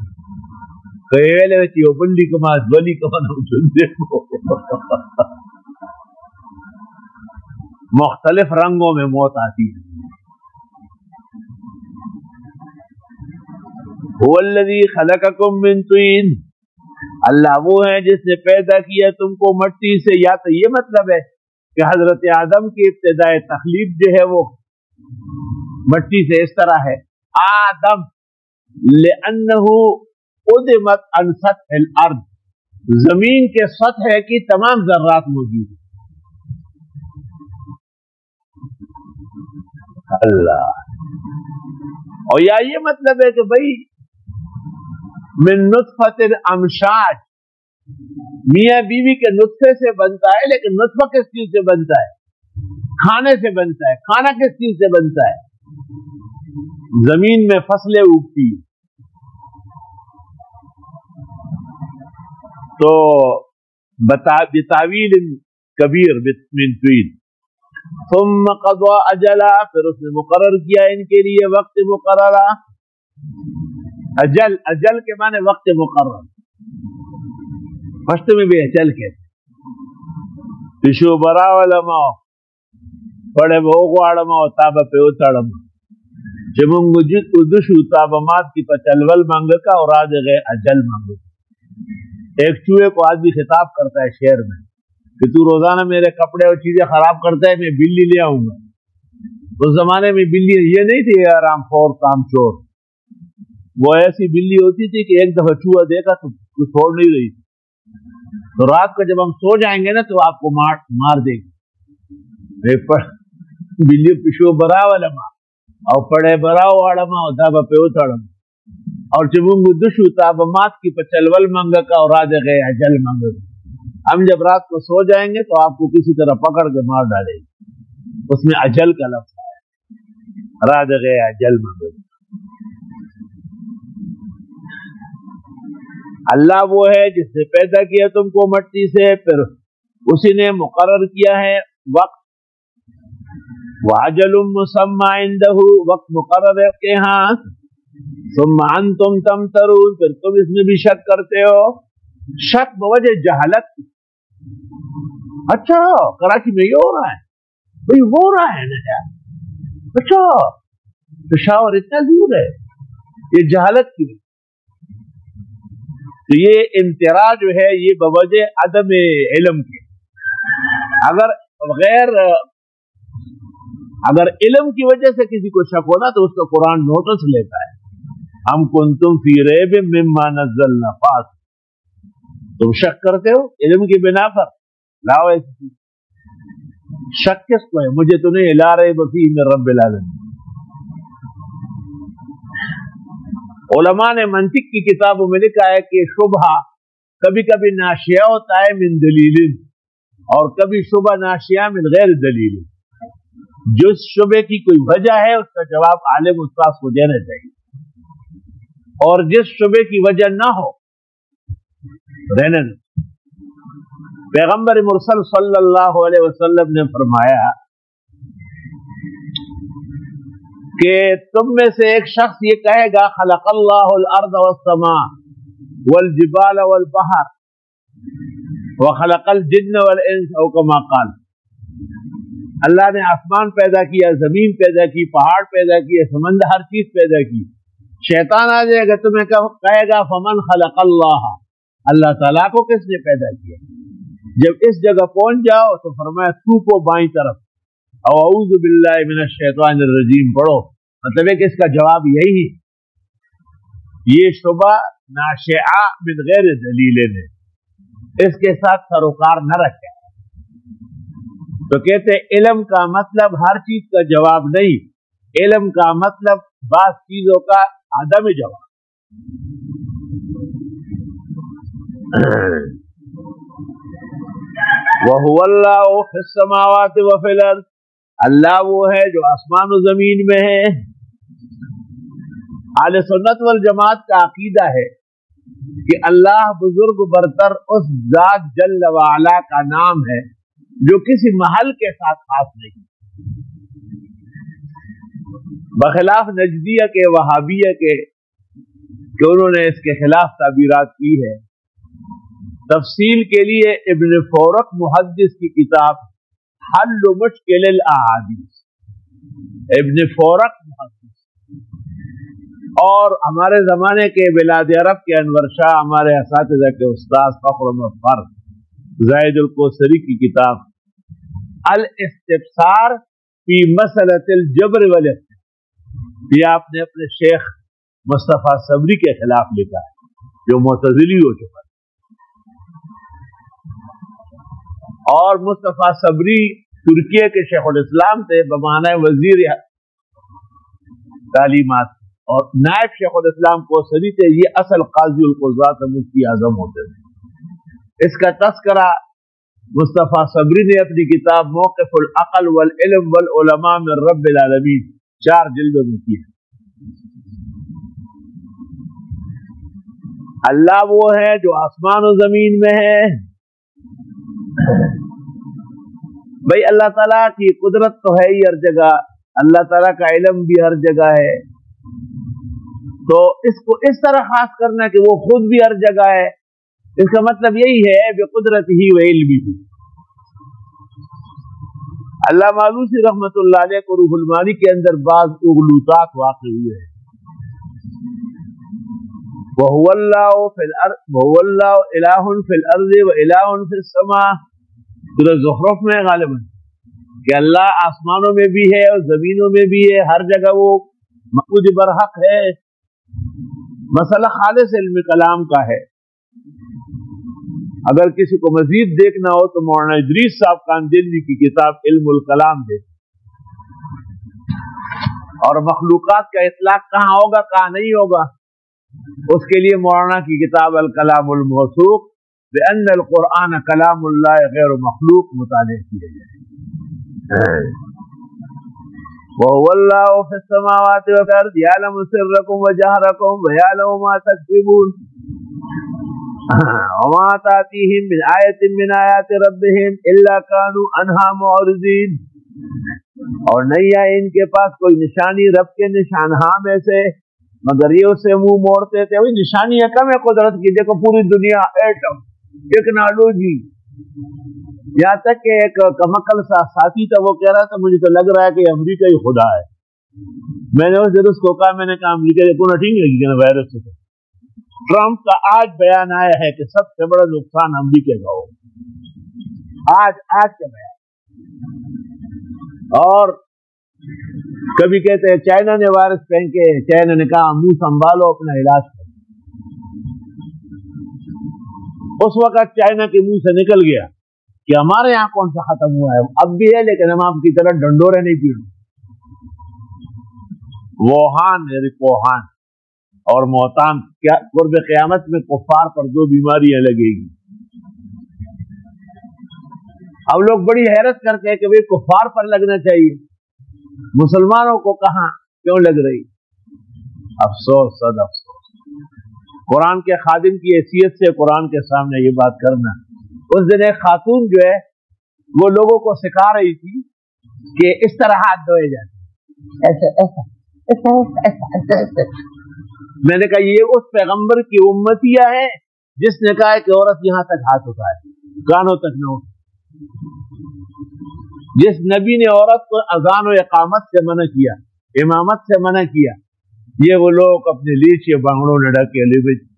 بلی کماز بلی کمان مختلف رنگوں میں موت آتی ہے. هو الذی خلقکم من طین، اللہ وہ ہے جس نے پیدا کیا تم کو مٹی سے. یا تو یہ مطلب ہے کہ حضرت آدم کی ابتدائے تخلیق جو ہے وہ مٹی سے اس طرح ہے. آدم لأنہ قدمت عن سطح الارض، زمین کے سطح کی تمام ذرات موجود ہیں. اللہ، اور یا یہ مطلب ہے کہ بھائی من نطفۃ امشاج، میاں بیوی کے نطفے سے بنتا ہے، لیکن نطفہ کس چیز سے بنتا ہے؟ کھانے سے بنتا ہے۔ کھانا کس چیز سے بنتا ہے؟ زمین میں فصلیں اگتی، تو بتاویل کبیر من طویل، ثم قضى اجلا، پھر اس نے مقرر کیا ان کے لیے وقت مقررہ۔ اجل، اجل کے معنی وقت مقرر، پشت میں بھی اجل کہتے پشو برا علما پڑے وہ غواړم او تاب په وتړم چې مونږ جت ودشو تاب مات کی پچلول مانگ کا اور آج گئے اجل مانگ۔ ایک چوہے کو آدمی خطاب کرتا ہے شہر میں کہ تو روزانہ میرے کپڑے اور چیزیں خراب کرتا ہے، میں بلی لے آؤں گا۔ اس زمانے میں بلی یہ نہیں تھی آرام خور کام چور، وہ ایسی بلی ہوتی تھی کہ ایک دفعہ چوہا دیکھا تو چھوڑ نہیں رہی تھی، تو رات کو جب ہم سو جائیں گے نا تو آپ کو مار دے گی۔ بلی پشو برا ولما اور پڑے برا واڑما اور دابا پہ اتڑم، اور چمنگ دشو تاب مات کی پچلول منگا کا اور راج گئے اجل منگا۔ ہم جب رات کو سو جائیں گے تو آپ کو کسی طرح پکڑ کے مار ڈالے گی، اس میں اجل کا لفظ ہے، راج گئے اجل منگا۔ اللہ وہ ہے جس نے پیدا کیا تم کو مٹی سے، پھر اسی نے مقرر کیا ہے وقت، وَعَجَلٌ مُّسَمَّى عِندَهُ، وقت مقرر ہے کہ ہاں، ثُمَّ أَنتُمْ تَمْتَرُونَ، پھر تم اس میں بھی شک کرتے ہو، شک بوجہ جہالت۔ اچھا کراچی میں یہ ہو رہا ہے، بھئی ہو رہا ہے نا یار، اچھا پشاور اتنا دور ہے، یہ جہالت کی۔ تو یہ امتراء جو ہے یہ بوجہ عدم علم کے، اگر علم کی وجہ سے کسی کو شک ہونا تو اس کا قرآن نوٹس لیتا ہے، ہم کنتم فی ریب مما نزلنا فاس، تم شک کرتے ہو علم کی بنا پر، لاؤ ایسی شک کس کو ہے؟ مجھے تو نہیں، لا ریب فیہ من رب العالمین۔ علماء نے منطق کی کتابوں میں لکھا ہے کہ شبہ کبھی کبھی ناشیہ ہوتا ہے من دلیل، اور کبھی شبہ ناشیہ من غیر دلیل۔ جس شبے کی کوئی وجہ ہے اس کا جواب عالم استاد کو دینا چاہیے، اور جس شبے کی وجہ نہ ہو رہنے دو۔ پیغمبر مرسل صلی اللہ علیہ وسلم نے فرمایا کہ تم میں سے ایک شخص یہ کہے گا خلق اللہ الارض والسماء والجبال والبحر وخلق الجن والانس، او کما قال، اللہ نے آسمان پیدا کیا، زمین پیدا کی، پہاڑ پیدا کیے، سمندر، ہر چیز پیدا کی۔ شیطان آ جائے گا تمہیں کہے گا فمن خلق اللہ، اللہ تعالیٰ کو کس نے پیدا کیا؟ جب اس جگہ پہنچ جاؤ تو فرمایا تو کو بائیں طرف، او اعوذ باللہ من الشیطان الرجیم پڑھو، مطلب ہے کہ اس کا جواب یہی ہے۔ یہ شبہ ناشئہ من غیر دلیل ہے، اس کے ساتھ سروکار نہ رکھے۔ تو کہتے علم کا مطلب ہر چیز کا جواب نہیں، علم کا مطلب بعض چیزوں کا عدم جواب۔ وَهُوَ اللَّهُ فِي السَّمَاوَاتِ وَفِي الْأَرْضِ، اللہ وہ ہے جو آسمان و زمین میں ہے۔ اہل سنت والجماعت کا عقیدہ ہے کہ اللہ بزرگ برتر اس ذات جل وعلا کا نام ہے جو کسی محل کے ساتھ خاص نہیں، بخلاف نجدیہ کے، وہابیہ کے، کہ انہوں نے اس کے خلاف تعبیرات کی ہے۔ تفصیل کے لیے ابن فورق محدث کی کتاب حل مشکل الاحادیث، ابن فورق محدث، اور ہمارے زمانے کے بلاد عرب کے انور شاہ، ہمارے اساتذہ کے استاد فخر مفخر زاہد القوثری کی کتاب الاستبصار فی مسئلۃ الجبر والاختیار، یہ آپ نے اپنے شیخ مصطفیٰ صبری کے خلاف لکھا ہے جو معتزلی ہو چکا ہے، اور مصطفیٰ صبری ترکیہ کے شیخ الاسلام تھے، بمعنی وزیر تعلیمات. اور نائب شیخ الاسلام کوثری تھے، یہ اصل قاضی القضات مفتی اعظم ہوتے تھے. اس کا تذکرہ مصطفیٰ صبری نے اپنی کتاب موقف العقل والعلم والعلماء من رب العالمین 4 جلدوں میں کی ہے. اللہ وہ ہے جو آسمان و زمین میں ہے. بھئی اللہ تعالیٰ کی قدرت تو ہے ہی ہر جگہ، اللہ تعالیٰ کا علم بھی ہر جگہ ہے، تو اس کو اس طرح خاص کرنا کہ وہ خود بھی ہر جگہ ہے، اس کا مطلب یہی ہے بقدرت ہی و علمی ہی. علامہ آلوسی رحمۃ اللہ علیہ کو روح المعانی کے اندر بعض اغلوطات واقع ہوئے ہیں. وَهُوَ اللَّهُ فِي الْأَرْضِ وَهُوَ اللَّهُ إِلَٰهٌ فِي الْأَرْضِ وَإِلَٰهٌ فِي السَّمَاءِ. سورہ زخرف میں غالباً کہ اللہ آسمانوں میں بھی ہے اور زمینوں میں بھی ہے، ہر جگہ وہ معبود برحق ہے. مسئلہ خالص علم کلام کا ہے. اگر کسی کو مزید دیکھنا ہو تو مولانا ادریس صاحب کاندلوی کی کتاب علم الکلام دے، اور مخلوقات کا اطلاق کہاں ہوگا کہاں نہیں ہوگا اس کے لیے مولانا کی کتاب الکلام الموثوق بأن القرآن کلام اللہ غیر مخلوق مطالعہ کیا جائے. وَهُوَ اللَّهُ فِي السَّمَاوَاتِ وَالْأَرْضِ يَعْلَمُ سِرَّكُمْ وَجَهْرَكُمْ وَيَعْلَمُ مَا تَكْسِبُونَ وَمَا تَأْتِيهِم مِّنْ آيَةٍ مِّنْ آيَاتِ رَبِّهِمْ إِلَّا كَانُوا عَنْهَا مُعْرِضِينَ. اور نہیں آئے ان کے پاس کوئی نشانی رب کے نشانہاں میں سے مگر یہ اسے منہ موڑتے تھے. وہی نشانیاں کم ہے قدرت کی، دیکھو پوری دنیا، ایٹم، ٹیکنالوجی، یہاں تک کہ ایک کمکل سا ساتھی تھا، وہ کہہ رہا تھا مجھے تو لگ رہا ہے کہ امریکہ ہی خدا ہے. میں نے اس دن اس کو کہا، میں نے کہا امریکہ کو نہ ٹھیک ہے کہ وائرس سے. ٹرمپ کا آج بیان آیا ہے کہ سب سے بڑا نقصان امریکہ کا ہو، آج کا بیان. اور کبھی کہتے ہیں چائنا نے وائرس پھینکے، چائنا نے کہا منہ سنبھالو اپنا علاج کرو. اس وقت چائنا کے منہ سے نکل گیا کہ ہمارے یہاں کون سا ختم ہوا ہے، اب بھی ہے لیکن ہم آپ کی طرح ڈنڈورے نہیں پیڑ. ووہان ووہان اور موتان قرب قیامت میں کفار پر 2 بیماریاں لگے گی. اب لوگ بڑی حیرت کرتے ہیں کہ بھئی کفار پر لگنا چاہیے، مسلمانوں کو کہاں کیوں لگ رہی؟ افسوس، صد افسوس. قرآن کے خادم کی حیثیت سے قرآن کے سامنے یہ بات کرنا. اس دن ایک خاتون جو ہے وہ لوگوں کو سکھا رہی تھی کہ اس طرح ہاتھ دھوئے جاتے، ایسے ایسا ایسا ایسا ایسا. میں نے کہا یہ اس پیغمبر کی امتیہ ہے جس نے کہا ہے کہ عورت یہاں تک ہاتھ اٹھائے، کانوں تک نہ اٹھائے. جس نبی نے عورت کو اذان و اقامت سے منع کیا، امامت سے منع کیا، یہ وہ لوگ اپنے لیچے بنگڑوں نے ڈھکے،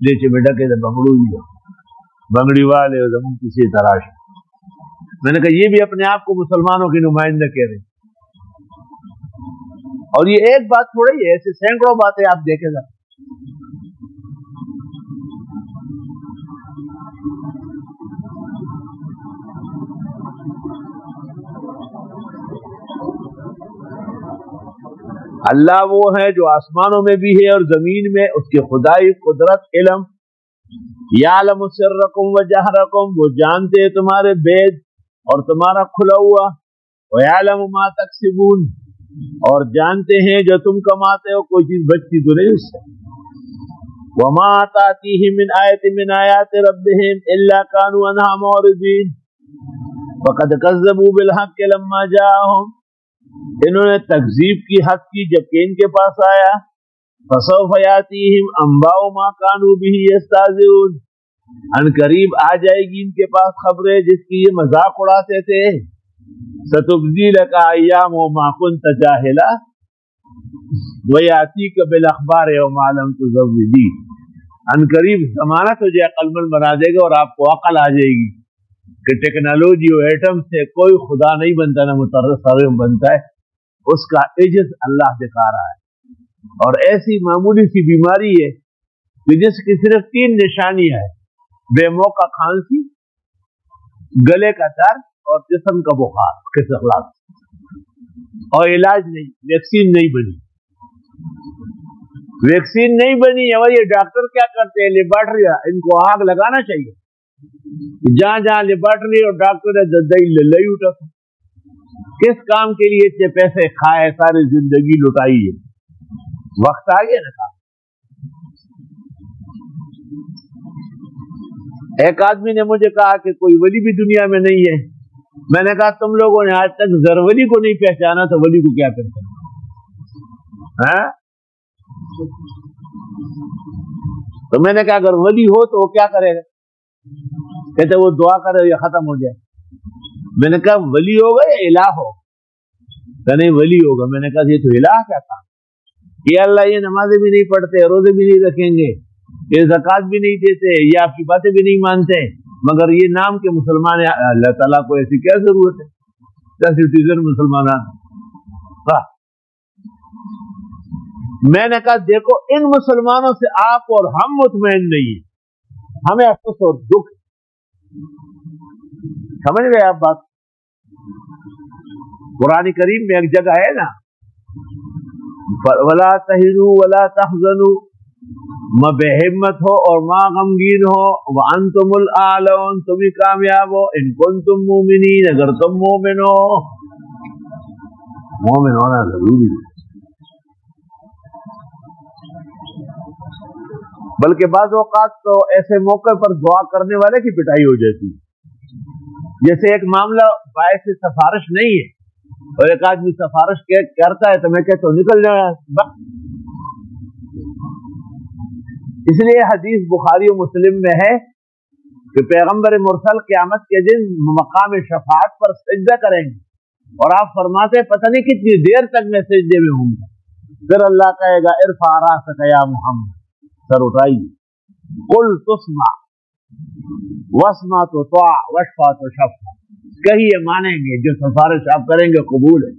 لیچے میں ڈھکے تھے بنگڑوں ہی بنگڑی والے زمین کسی تراش. میں نے کہا یہ بھی اپنے آپ کو مسلمانوں کی نمائندہ کہہ رہے. اور یہ ایک بات تھوڑی ہے، ایسے سینکڑوں باتیں آپ دیکھیں گا. اللہ وہ ہے جو آسمانوں میں بھی ہے اور زمین میں، اس کی خدائی، قدرت، علم. یعلم سرکم و جہرکم، وہ جانتے ہیں تمہارے بید اور تمہارا کھلا ہوا. ویعلم ما تکسبون، اور جانتے ہیں جو تم کماتے ہو، کوئی چیز بچتی تو نہیں اس سے. وما تأتیہم من آیۃ من آیات ربہم الا کانوا عنہا معرضین. فقد کذبوا بالحق لما جاءہم، انہوں نے تکذیب کی حق کی جبکہ ان کے پاس آیا. فسوف یاتیہم انباء ما کانوا بہ یستہزئون، ان قریب آ جائے گی ان کے پاس خبریں جس کی یہ مذاق اڑاتے تھے. ستبدی لک ایام ما کنت جاہلا ویاتیک بالاخبار وما لم تزودی. ان قریب زمانہ تجھے عقل مند بنا دے گا اور آپ کو عقل آ جائے گی کہ ٹیکنالوجی اور ایٹم سے کوئی خدا نہیں بنتا، نہ متصرف بنتا ہے. اس کا عجز اللہ دکھا رہا ہے. اور ایسی معمولی سی بیماری ہے کہ جس کی صرف 3 نشانیاں ہیں: بے موقع کھانسی، گلے کا درد اور جسم کا بخار کس اخلاق، اور علاج نہیں، ویکسین نہیں بنی. ویکسین نہیں بنی ہے، اور یہ ڈاکٹر کیا کرتے ہیں؟ لیبارٹری، ان کو آگ لگانا چاہیے، جہاں جہاں لیبارٹری اور ڈاکٹر ہے لئی اٹھا، کس کام کے لیے اتنے پیسے کھائے، ساری زندگی لٹائی ہے، وقت آ گیا نا۔ ایک آدمی نے مجھے کہا کہ کوئی ولی بھی دنیا میں نہیں ہے، میں نے کہا تم لوگوں نے آج تک زرولی کو نہیں پہچانا تو ولی کو کیا پہچانا؟ تو میں نے کہا اگر ولی ہو تو وہ کیا کرے گا؟ کہتے وہ دعا کرے یا ختم ہو جائے۔ میں نے کہا ولی ہوگا یا الہ ہو؟ کہ نہیں ولی ہوگا۔ میں نے کہا یہ تو الہ کیا تھا؟ یہ اللہ یہ نمازیں بھی نہیں پڑھتے، روزے بھی نہیں رکھیں گے، یہ زکوٰۃ بھی نہیں دیتے، یہ آپ کی باتیں بھی نہیں مانتے، مگر یہ نام کے مسلمان ہیں۔ اللہ تعالیٰ کو ایسی کیا ضرورت ہے؟ کیا سٹیزن مسلمان؟ میں نے کہا دیکھو ان مسلمانوں سے آپ اور ہم مطمئن نہیں ہیں، ہمیں افسوس اور دکھ، سمجھ گئے آپ بات؟ قرآن کریم میں ایک جگہ ہے نا، وَلَا تَهِنُوا وَلَا تَحْزَنُوا، مَا بے ہمت ہو اور ماں غمگین ہو، وَأَنْتُمُ الْأَعْلَوْنَ، تم ہی کامیاب ہو، إِن كُنتُم مُؤْمِنِينَ، اگر تم مومن ہو۔ مومن ہونا ضروری ہے، بلکہ بعض اوقات تو ایسے موقع پر دعا کرنے والے کی پٹائی ہو جاتی ہے۔ جیسے ایک معاملہ باعث سفارش نہیں ہے اور ایک آدمی سفارش کرتا ہے تو میں کہتا ہوں نکل جائے۔ اس لیے حدیث بخاری و مسلم میں ہے کہ پیغمبر مرسل قیامت کے دن مقام شفاعت پر سجدہ کریں گے، اور آپ فرماتے ہیں پتہ نہیں کتنی دیر تک میں سجدے میں ہوں گا، پھر اللہ کہے گا ارفع راسک یا محمد، سر اٹھائیے، قل تسمع واسمع تطاع واشفع تشفع، کہیے مانیں گے، جو سفارش آپ کریں گے قبول ہے۔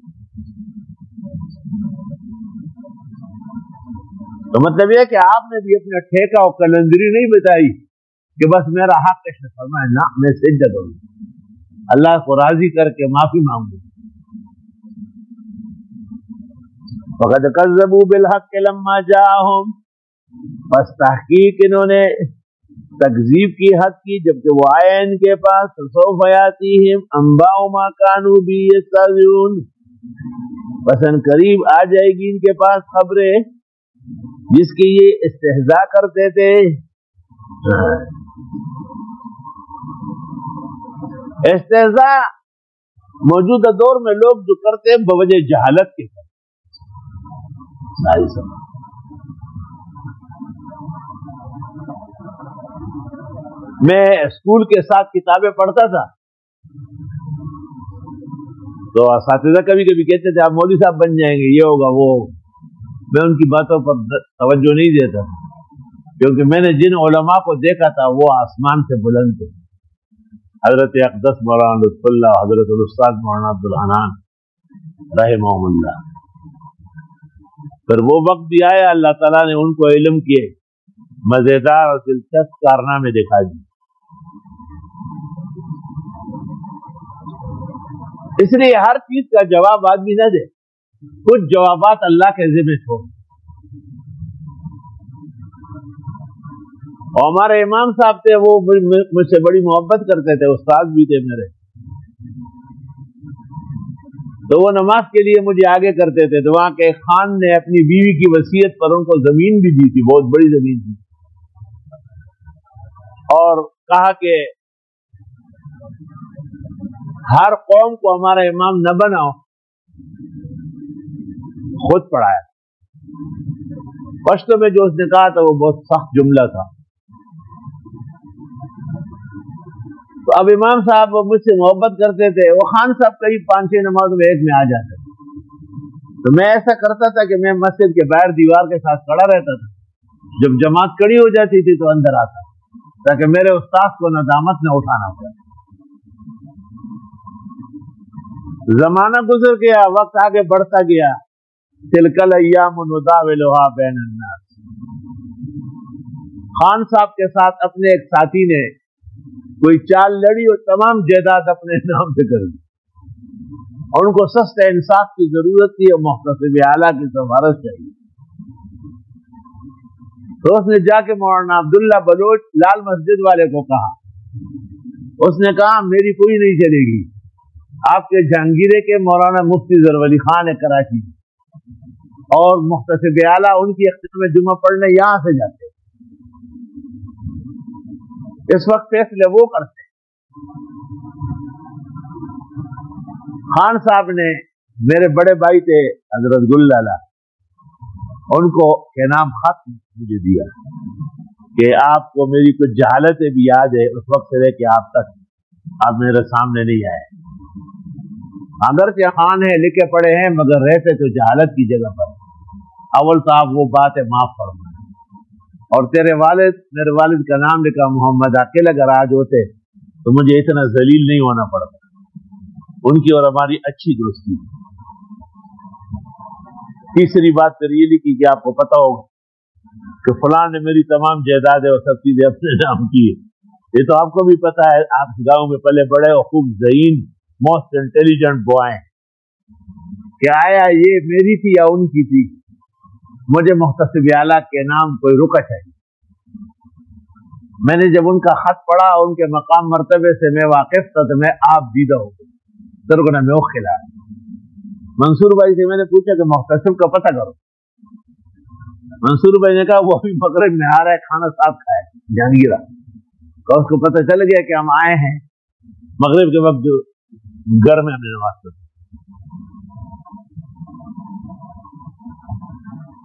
تو مطلب یہ کہ آپ نے بھی اپنا ٹھیکہ اور کلندری نہیں بتائی کہ بس میرا حق ہے، فرمایا نہ، میں سجدہ کروں، اللہ کو راضی کر کے معافی مانگوں۔ فقد کذبوا بالحق لما جاءهم، بس تحقیق انہوں نے تکذیب کی حد کی جبکہ وہ آئے ان کے پاس، فسوف یاتیہم انباء ما كانوا به یستهزئون، بس ان قریب آ جائے گی ان کے پاس خبریں جس کی یہ استہزاء کرتے تھے۔ استہزاء موجودہ دور میں لوگ جو کرتے ہیں بوجہ جہالت کے کرتے، میں اسکول کے ساتھ کتابیں پڑھتا تھا تو اساتذہ کبھی کبھی کہتے تھے آپ مولوی صاحب بن جائیں گے، یہ ہوگا وہ ہوگا، میں ان کی باتوں پر توجہ نہیں دیتا کیونکہ میں نے جن علماء کو دیکھا تھا وہ آسمان سے بلند تھے، حضرت اقدس مولانا لطف اللہ، حضرت الاستاذ مولانا عبدالحنان رحمہم اللہ۔ پھر وہ وقت بھی آیا اللہ تعالیٰ نے ان کو علم کے مزیدار اور دلچسپ کارنامے دکھا دی۔ اس لیے ہر چیز کا جواب آدمی نہ دے، کچھ جوابات اللہ کے ذمہ چھوڑ۔ اور ہمارے امام صاحب تھے، وہ مجھ سے بڑی محبت کرتے تھے، استاد بھی تھے میرے، تو وہ نماز کے لیے مجھے آگے کرتے تھے، تو وہاں کے خان نے اپنی بیوی کی وصیت پر ان کو زمین بھی دی تھی، بہت بڑی زمین تھی، اور کہا کہ ہر قوم کو ہمارا امام نہ بناؤ، خود پڑھایا۔ پشتو میں جو اس نے کہا تھا وہ بہت سخت جملہ تھا۔ تو اب امام صاحب مجھ سے محبت کرتے تھے، وہ خان صاحب قریب 5-6 نمازوں میں ایک میں آ جاتے تھے، تو میں ایسا کرتا تھا کہ میں مسجد کے باہر دیوار کے ساتھ کھڑا رہتا تھا، جب جماعت کھڑی ہو جاتی تھی تو اندر آتا تاکہ میرے استاد کو ندامت نہ اٹھانا پڑے۔ زمانہ گزر گیا، وقت آگے بڑھتا گیا، تلک الایام نداولها بین الناس۔ خان صاحب کے ساتھ اپنے ایک ساتھی نے کوئی چال لڑی اور تمام جائیداد اپنے نام سے کر دی، اور ان کو سست انصاف کی ضرورت تھی اور محتسب اعلیٰ کی سفارش چاہیے۔ تو اس نے جا کے مولانا عبداللہ بلوچ لال مسجد والے کو کہا، اس نے کہا میری کوئی نہیں چلے گی، آپ کے جہانگیرے کے مولانا مفتی ظفر خان ہے کراچی اور محتسب اعلیٰ ان کی اختیار میں جمعہ پڑھنے یہاں سے جاتے، اس وقت فیصلے وہ کرتے۔ خان صاحب نے میرے بڑے بھائی تھے حضرت گل لالا، ان کو کے نام خط مجھے دیا کہ آپ کو میری کچھ جہالتیں بھی یاد ہے، اس وقت سے لے کے آپ تک آپ میرے سامنے نہیں آئے، اگرچہ خان ہے لکھے پڑے ہیں مگر رہتے تو جہالت کی جگہ پر، اول صاحب وہ بات ہے معاف فرما، اور تیرے والد، میرے والد کا نام لکھا محمد عاقل، اگر آج ہوتے تو مجھے اتنا ذلیل نہیں ہونا پڑتا، ان کی اور ہماری اچھی دوستی۔ تیسری بات پھر یہ لکھی کہ آپ کو پتا ہوگا کہ فلاں نے میری تمام جائیدادیں اور سب چیزیں اپنے نام کی ہے، یہ تو آپ کو بھی پتا ہے، آپ گاؤں میں پلے بڑے اور خوب ذہین موسٹ انٹیلیجنٹ بوائے، کہ آیا یہ میری تھی یا ان کی تھی، مجھے محتسب اعلیٰ کے نام کوئی رکت ہے۔ میں نے جب ان کا خط پڑھا، ان کے مقام مرتبے سے میں واقف تھا تو میں آپ دیدہ ہو گئی، درگنا میں وہ خلا۔ منصور بھائی سے میں نے پوچھا کہ محتسب کا پتہ کرو، منصور بھائی نے کہا وہ ابھی مغرب میں آ رہا ہے، کھانا صاحب کھائے جہانگیرہ، تو اس کو پتہ چل گیا کہ ہم آئے ہیں مغرب کے وقت، جو گھر میں ہم نے نماز پڑھی۔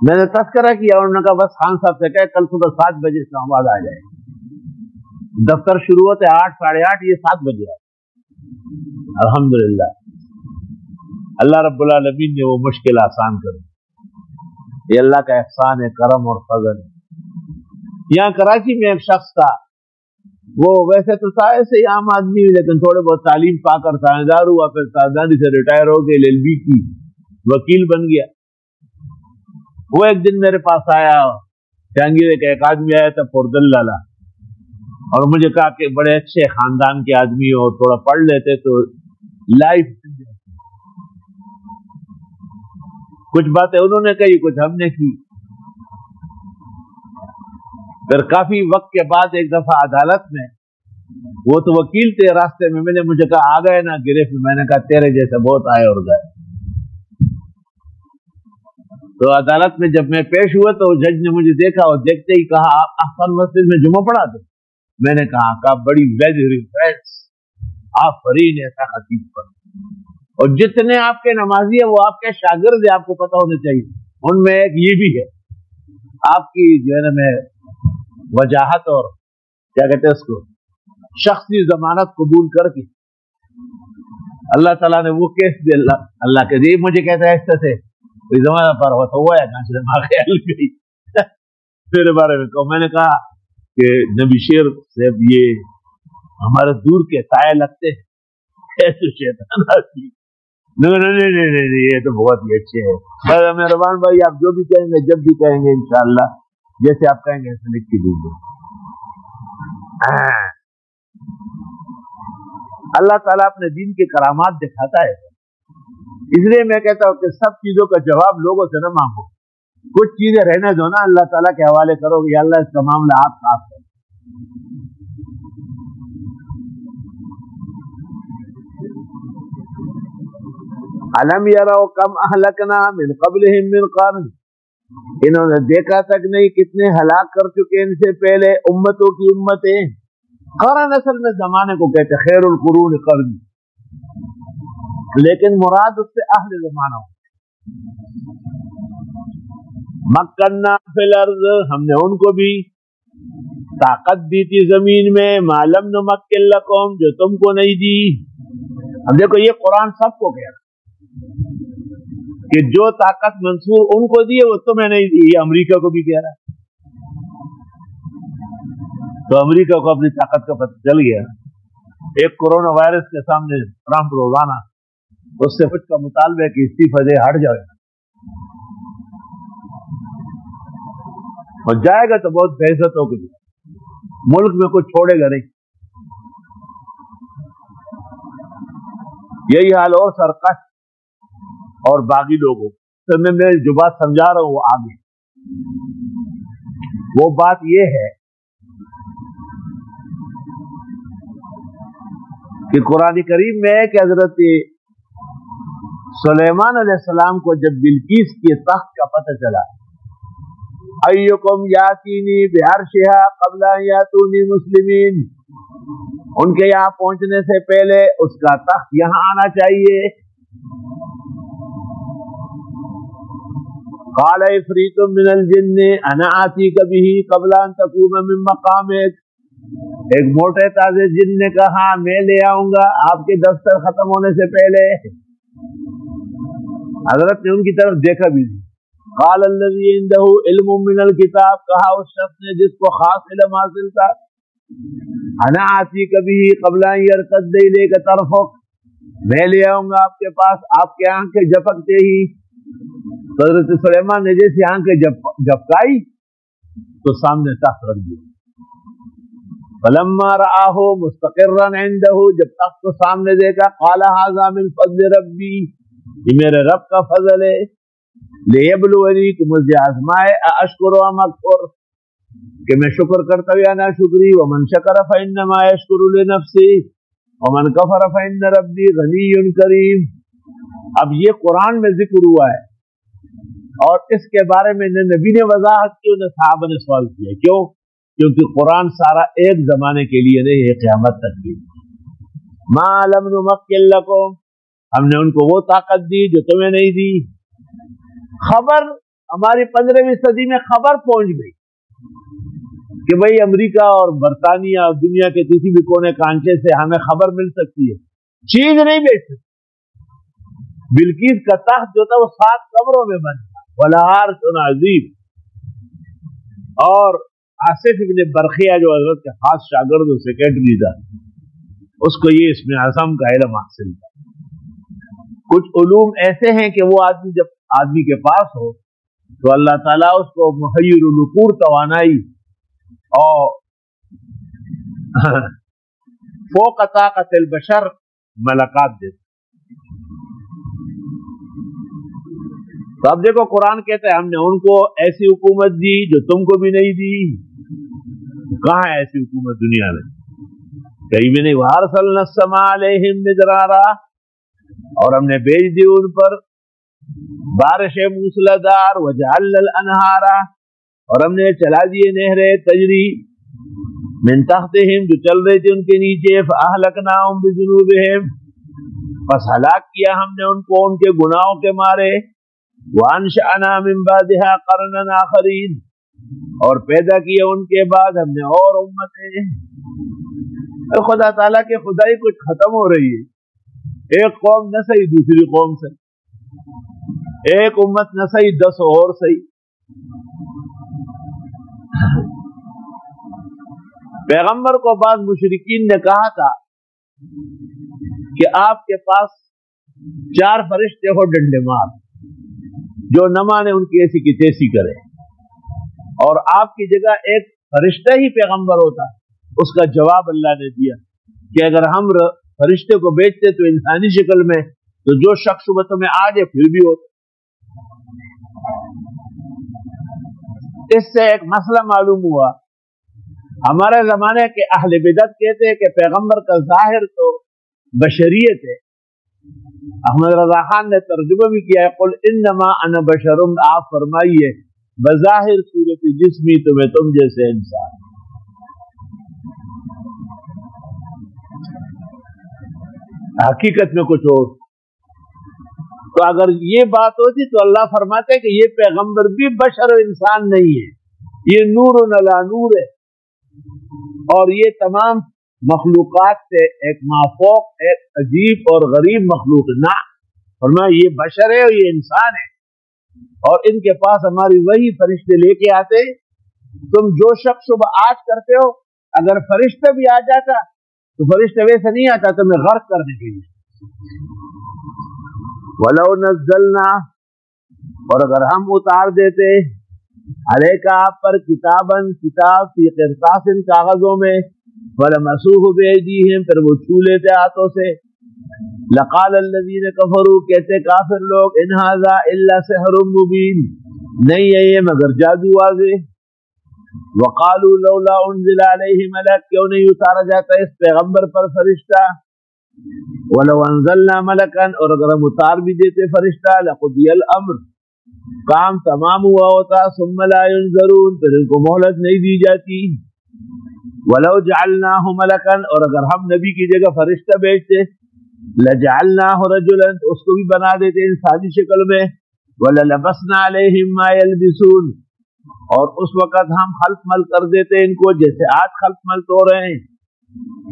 میں نے تذکرہ کیا، انہوں نے کہا بس خان صاحب سے کہے کل صبح 7 بجے اسلام آباد آ جائے، دفتر شروع ہوتے 8 ساڑھے 8، یہ 7 بجے آئے۔ الحمدللہ اللہ رب العالمین نے وہ مشکل آسان کر، یہ اللہ کا احسان ہے، کرم اور فضل ہے۔ یہاں کراچی میں ایک شخص تھا، وہ ویسے تو تھا ایسے ہی عام آدمی، لیکن تھوڑے بہت تعلیم پا کر تھاندار ہوا، پھر تھانداری سے ریٹائر ہو کے LLB کی وکیل بن گیا۔ وہ ایک دن میرے پاس آیا، جہانگیر کا ایک آدمی آیا تھا پردل لالا، اور مجھے کہا کہ بڑے اچھے خاندان کے آدمی ہو، تھوڑا پڑھ لیتے تو لائف، کچھ باتیں انہوں نے کہی، کچھ ہم نے کی۔ پھر کافی وقت کے بعد ایک دفعہ عدالت میں، وہ تو وکیل تھے، راستے میں ملے، مجھے کہا آ گئے نا گرفت میں، میں نے کہا تیرے جیسے بہت آئے اور گئے۔ تو عدالت میں جب میں پیش ہوا تو جج نے مجھے دیکھا اور دیکھتے ہی کہا آپ احسن مسجد میں جمعہ پڑھا دو؟ میں نے کہا بڑی ویری فرینڈس، آفرین ایسا خطیب پر، اور جتنے آپ کے نمازی ہیں وہ آپ کے شاگرد ہیں، آپ کو پتہ ہونا چاہیے۔ ان میں ایک یہ بھی ہے آپ کی جو ہے نا میں وجاہت اور کیا کہتے ہیں اس کو شخصی ضمانت قبول کر کے اللہ تعالیٰ نے وہ کیس دے، اللہ کے دیے مجھے کہتا ہے ایسے سے کوئی زمانہ پر ہوا ہے کہاں سے دماغ خیال گئی میرے بارے میں کہو۔ میں نے کہا کہ نبی شیر صاحب یہ ہمارے دور کے سائے لگتے ہیں، ایسے شیطان آتی نہیں، یہ تو بہت ہی اچھے ہیں۔ مہربان بھائی آپ جو بھی کہیں گے جب بھی کہیں گے انشاءاللہ جیسے آپ کہیں گے ایسے لکھ کے دوں گا۔ اللہ تعالیٰ اپنے دین کے کرامات دکھاتا ہے، اس لیے میں کہتا ہوں کہ سب چیزوں کا جواب لوگوں سے نہ مانگو، کچھ چیزیں رہنے دو نا، اللہ تعالیٰ کے حوالے کرو کہ یا اللہ اس کا معاملہ آپ صاف کرو۔ الم یروا کم اہلکنا من قبلہم من قرن، انہوں نے دیکھا تک نہیں کتنے ہلاک کر چکے ان سے پہلے امتوں کی امتیں۔ قرن اصل میں زمانے کو کہتے خیر القرون قرن، لیکن مراد اس سے اہل زمانہ ہو۔ مکننا فی الارض، ہم نے ان کو بھی طاقت دی تھی زمین میں، ما لم نمکن لکم، جو تم کو نہیں دی۔ اب دیکھو یہ قرآن سب کو کہہ رہا کہ جو طاقت منصور ان کو دی ہے وہ تمہیں نہیں دی، یہ امریکہ کو بھی کہہ رہا ہے۔ تو امریکہ کو اپنی طاقت کا پتہ چل گیا، ایک کورونا وائرس کے سامنے ٹرمپ روزانہ اس سے کچھ کا مطالبہ کہ استعفیٰ دے، ہٹ جائے اور جائے گا تو بہت بےعزت ہو گئی، ملک میں کچھ چھوڑے گا نہیں۔ یہی حال اور سرکش اور باغی لوگوں تو میں جو بات سمجھا رہا ہوں وہ آگے وہ بات یہ ہے کہ قرآن کریم میں ہے کہ حضرت سلیمان علیہ السلام کو جب بلقیس کے تخت کا پتہ چلا، ایکم یاتینی بعرشھا قبل ان یاتونی مسلمین، ان کے یہاں پہنچنے سے پہلے اس کا تخت یہاں آنا چاہیے۔ قال عفریت من الجن انا آتیک بہ قبل ان تقوم من مقامک، ایک موٹے تازے جن نے کہا میں لے آؤں گا آپ کے دفتر ختم ہونے سے پہلے۔ حضرت نے ان کی طرف دیکھا بھی نہیں۔ قال الذی عنده علم من الکتاب، کہا اس شخص نے جس کو خاص علم حاصل تھا، انا آتیک بہ قبل ان یرتد الیک طرفک، میں لے آؤں گا آپ کے پاس آپ کے آنکھیں جھپکتے ہی۔ حضرت سلیمان نے جیسے آنکھیں جھپکائی تو سامنے تخت رکھ دیا۔ فلما رآہ مستقرا عنده، جب تخت کو سامنے دیکھا، قال ھذا من فضل ربی، یہ میرے رب کا فضل ہے، لیبلونی، کہ مجھے آزمائے، اشکر ام اکفر، کہ میں شکر کرتا ہوں یا نہ شکری، ومن شکر فانما یشکر لنفسہ ومن کفر فان ربی غنی کریم۔ اب یہ قرآن میں ذکر ہوا ہے اور اس کے بارے میں نبی نے وضاحت کی، انہیں صحابہ نے سوال کیا، کیوں؟ کیونکہ قرآن سارا ایک زمانے کے لیے نہیں ہے، قیامت تک بھی۔ ما لم نمکن لکم، ہم نے ان کو وہ طاقت دی جو تمہیں نہیں دی۔ خبر ہماری 15ویں صدی میں خبر پہنچ گئی کہ بھئی امریکہ اور برطانیہ اور دنیا کے کسی بھی کونے کانچے سے ہمیں خبر مل سکتی ہے، چیز نہیں بیچ سکتی۔ بلقیس کا تخت جو تھا وہ 7 قبروں میں بند تھا، وَلَعَرْشٌ عَظِيمٌ۔ اور آصف ابن برخیہ جو حضرت کے خاص شاگرد و سیکرٹری تھا، اس کو یہ اسم اعظم کا علم حاصل تھا۔ کچھ علوم ایسے ہیں کہ وہ آدمی جب آدمی کے پاس ہو تو اللہ تعالیٰ اس کو محیر العقول توانائی اور فوق طاقت البشر ملکات دیتے۔ تو اب دیکھو قرآن کہتا ہے ہم نے ان کو ایسی حکومت دی جو تم کو بھی نہیں دی۔ کہاں ہے ایسی حکومت دنیا میں؟ کہیں بھی نہیں۔ وَأَرْسَلْنَا السَّمَاءَ عَلَيْهِمْ مِدْرَارًا، اور ہم نے بھیج دی ان پر بارش موسلادھار، وَجَعَلْنَا الْأَنْهَارَ، اور ہم نے چلا دیے نہریں تجری من تحتہم، جو چل رہی تھی ان کے نیچے، فَأَهْلَكْنَاهُمْ بِذُنُوبِهِمْ، پس ہلاک کیا ہم نے ان کو ان کے گناہوں کے مارے۔ وَأَنشَأْنَا مِن بَعْدِهَا قَرْنًا آخَرِينَ، اور پیدا کیا ان کے بعد ہم نے اور امتیں۔ خدا تعالیٰ کی خدائی کچھ ختم ہو رہی ہے، ایک قوم نہ صحیح دوسری قوم سے، ایک امت نہ صحیح 10 اور صحیح۔ پیغمبر کو بعض مشرکین نے کہا تھا کہ آپ کے پاس 4 فرشتے ہو ڈنڈے مار، جو نہ مانے ان کی ایسی کی تیسی کرے، اور آپ کی جگہ ایک فرشتہ ہی پیغمبر ہوتا۔ اس کا جواب اللہ نے دیا کہ اگر ہم فرشتے کو بیچتے تو انسانی شکل میں، تو جو شک شبہ تمہیں آ جائے پھر بھی ہوتا۔ اس سے ایک مسئلہ معلوم ہوا، ہمارے زمانے کے اہل بدعت کہتے ہیں کہ پیغمبر کا ظاہر تو بشریت ہے۔ احمد رضا خان نے ترجمہ بھی کیا ہے، قل انما انا بشر، آپ فرمائیے بظاہر صورت جسمی تمہیں تم جیسے انسان، حقیقت میں کچھ اور۔ تو اگر یہ بات ہوتی تو اللہ فرماتے کہ یہ پیغمبر بھی بشر و انسان نہیں ہے، یہ نور علی نور ہے، اور یہ تمام مخلوقات سے ایک مافوق، ایک عجیب اور غریب مخلوق نہ فرمایا یہ بشر ہے اور یہ انسان ہے، اور ان کے پاس ہماری وہی فرشتے لے کے آتے۔ تم جو شک شبہ آج کرتے ہو، اگر فرشتہ بھی آ جاتا تو فرشتہ ویسے نہیں آتا تمہیں غرق کرنے کے لیے۔ وَلَوْ نَزَّلْنَا، اور اگر ہم اتار دیتے، علیک آپ پر کتاباً، کتاب فی قرطاس، کاغذوں میں، وَلَمَسُوهُ بِأَيْدِيهِمْ، پھر وہ چھو لیتے ہاتھوں سے، لَقَالَ الَّذِينَ كَفَرُوا، کہتے کافر لوگ، إِنْ هَذَا إِلَّا سِحْرٌ مُبِينٌ، نہیں ہے یہ مگر جادو واضح۔ وقالوا لولا انزل علیہ ملک، کیوں نہیں اتارا جاتا اس پیغمبر پر فرشتہ؟ ولو انزلنا ملکا، اور اگر ہم اتار بھی دیتے فرشتہ، لقضی الامر، کام تمام ہوا ہوتا، ثم لا ينظرون، پھر ان کو مہلت نہیں دی جاتی۔ ولو جعلناہ ملکا، اور اگر ہم نبی کی جگہ فرشتہ بھیجتے، لجعلناہ رجلا، اس کو بھی بنا دیتے انسانی شکل میں، وللبسنا علیہم ما یلبسون، اور اس وقت ہم خلق مل کر دیتے ان کو جیسے آج خلق مل تو رہے ہیں،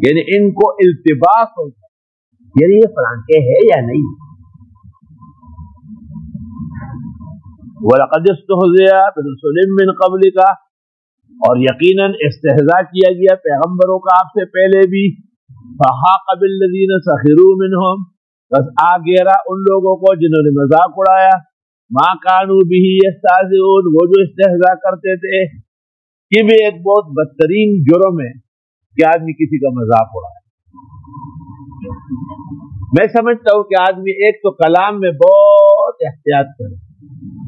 یعنی ان کو التباس ہوتا ہے، یعنی یہ فرانکے ہے یا نہیں۔ وَلَقَدِ اسْتُهْزِئَ بِرُسُلٍ مِّن قَبْلِكَ، اور یقیناً استہزاء کیا گیا پیغمبروں کا آپ سے پہلے بھی، فَحَاقَ بِالَّذِينَ سَخِرُوا مِنْهُمْ، بس آ گیا ان لوگوں کو جنہوں نے مذاق اڑایا، مَا كَانُوا بِهِ يَسْتَهْزِئُونَ، وہ جو استہزاء کرتے تھے۔ یہ بھی ایک بہت بدترین جرم ہے کہ آدمی کسی کا مذاق اڑائے۔ میں سمجھتا ہوں کہ آدمی ایک تو کلام میں بہت احتیاط کرے،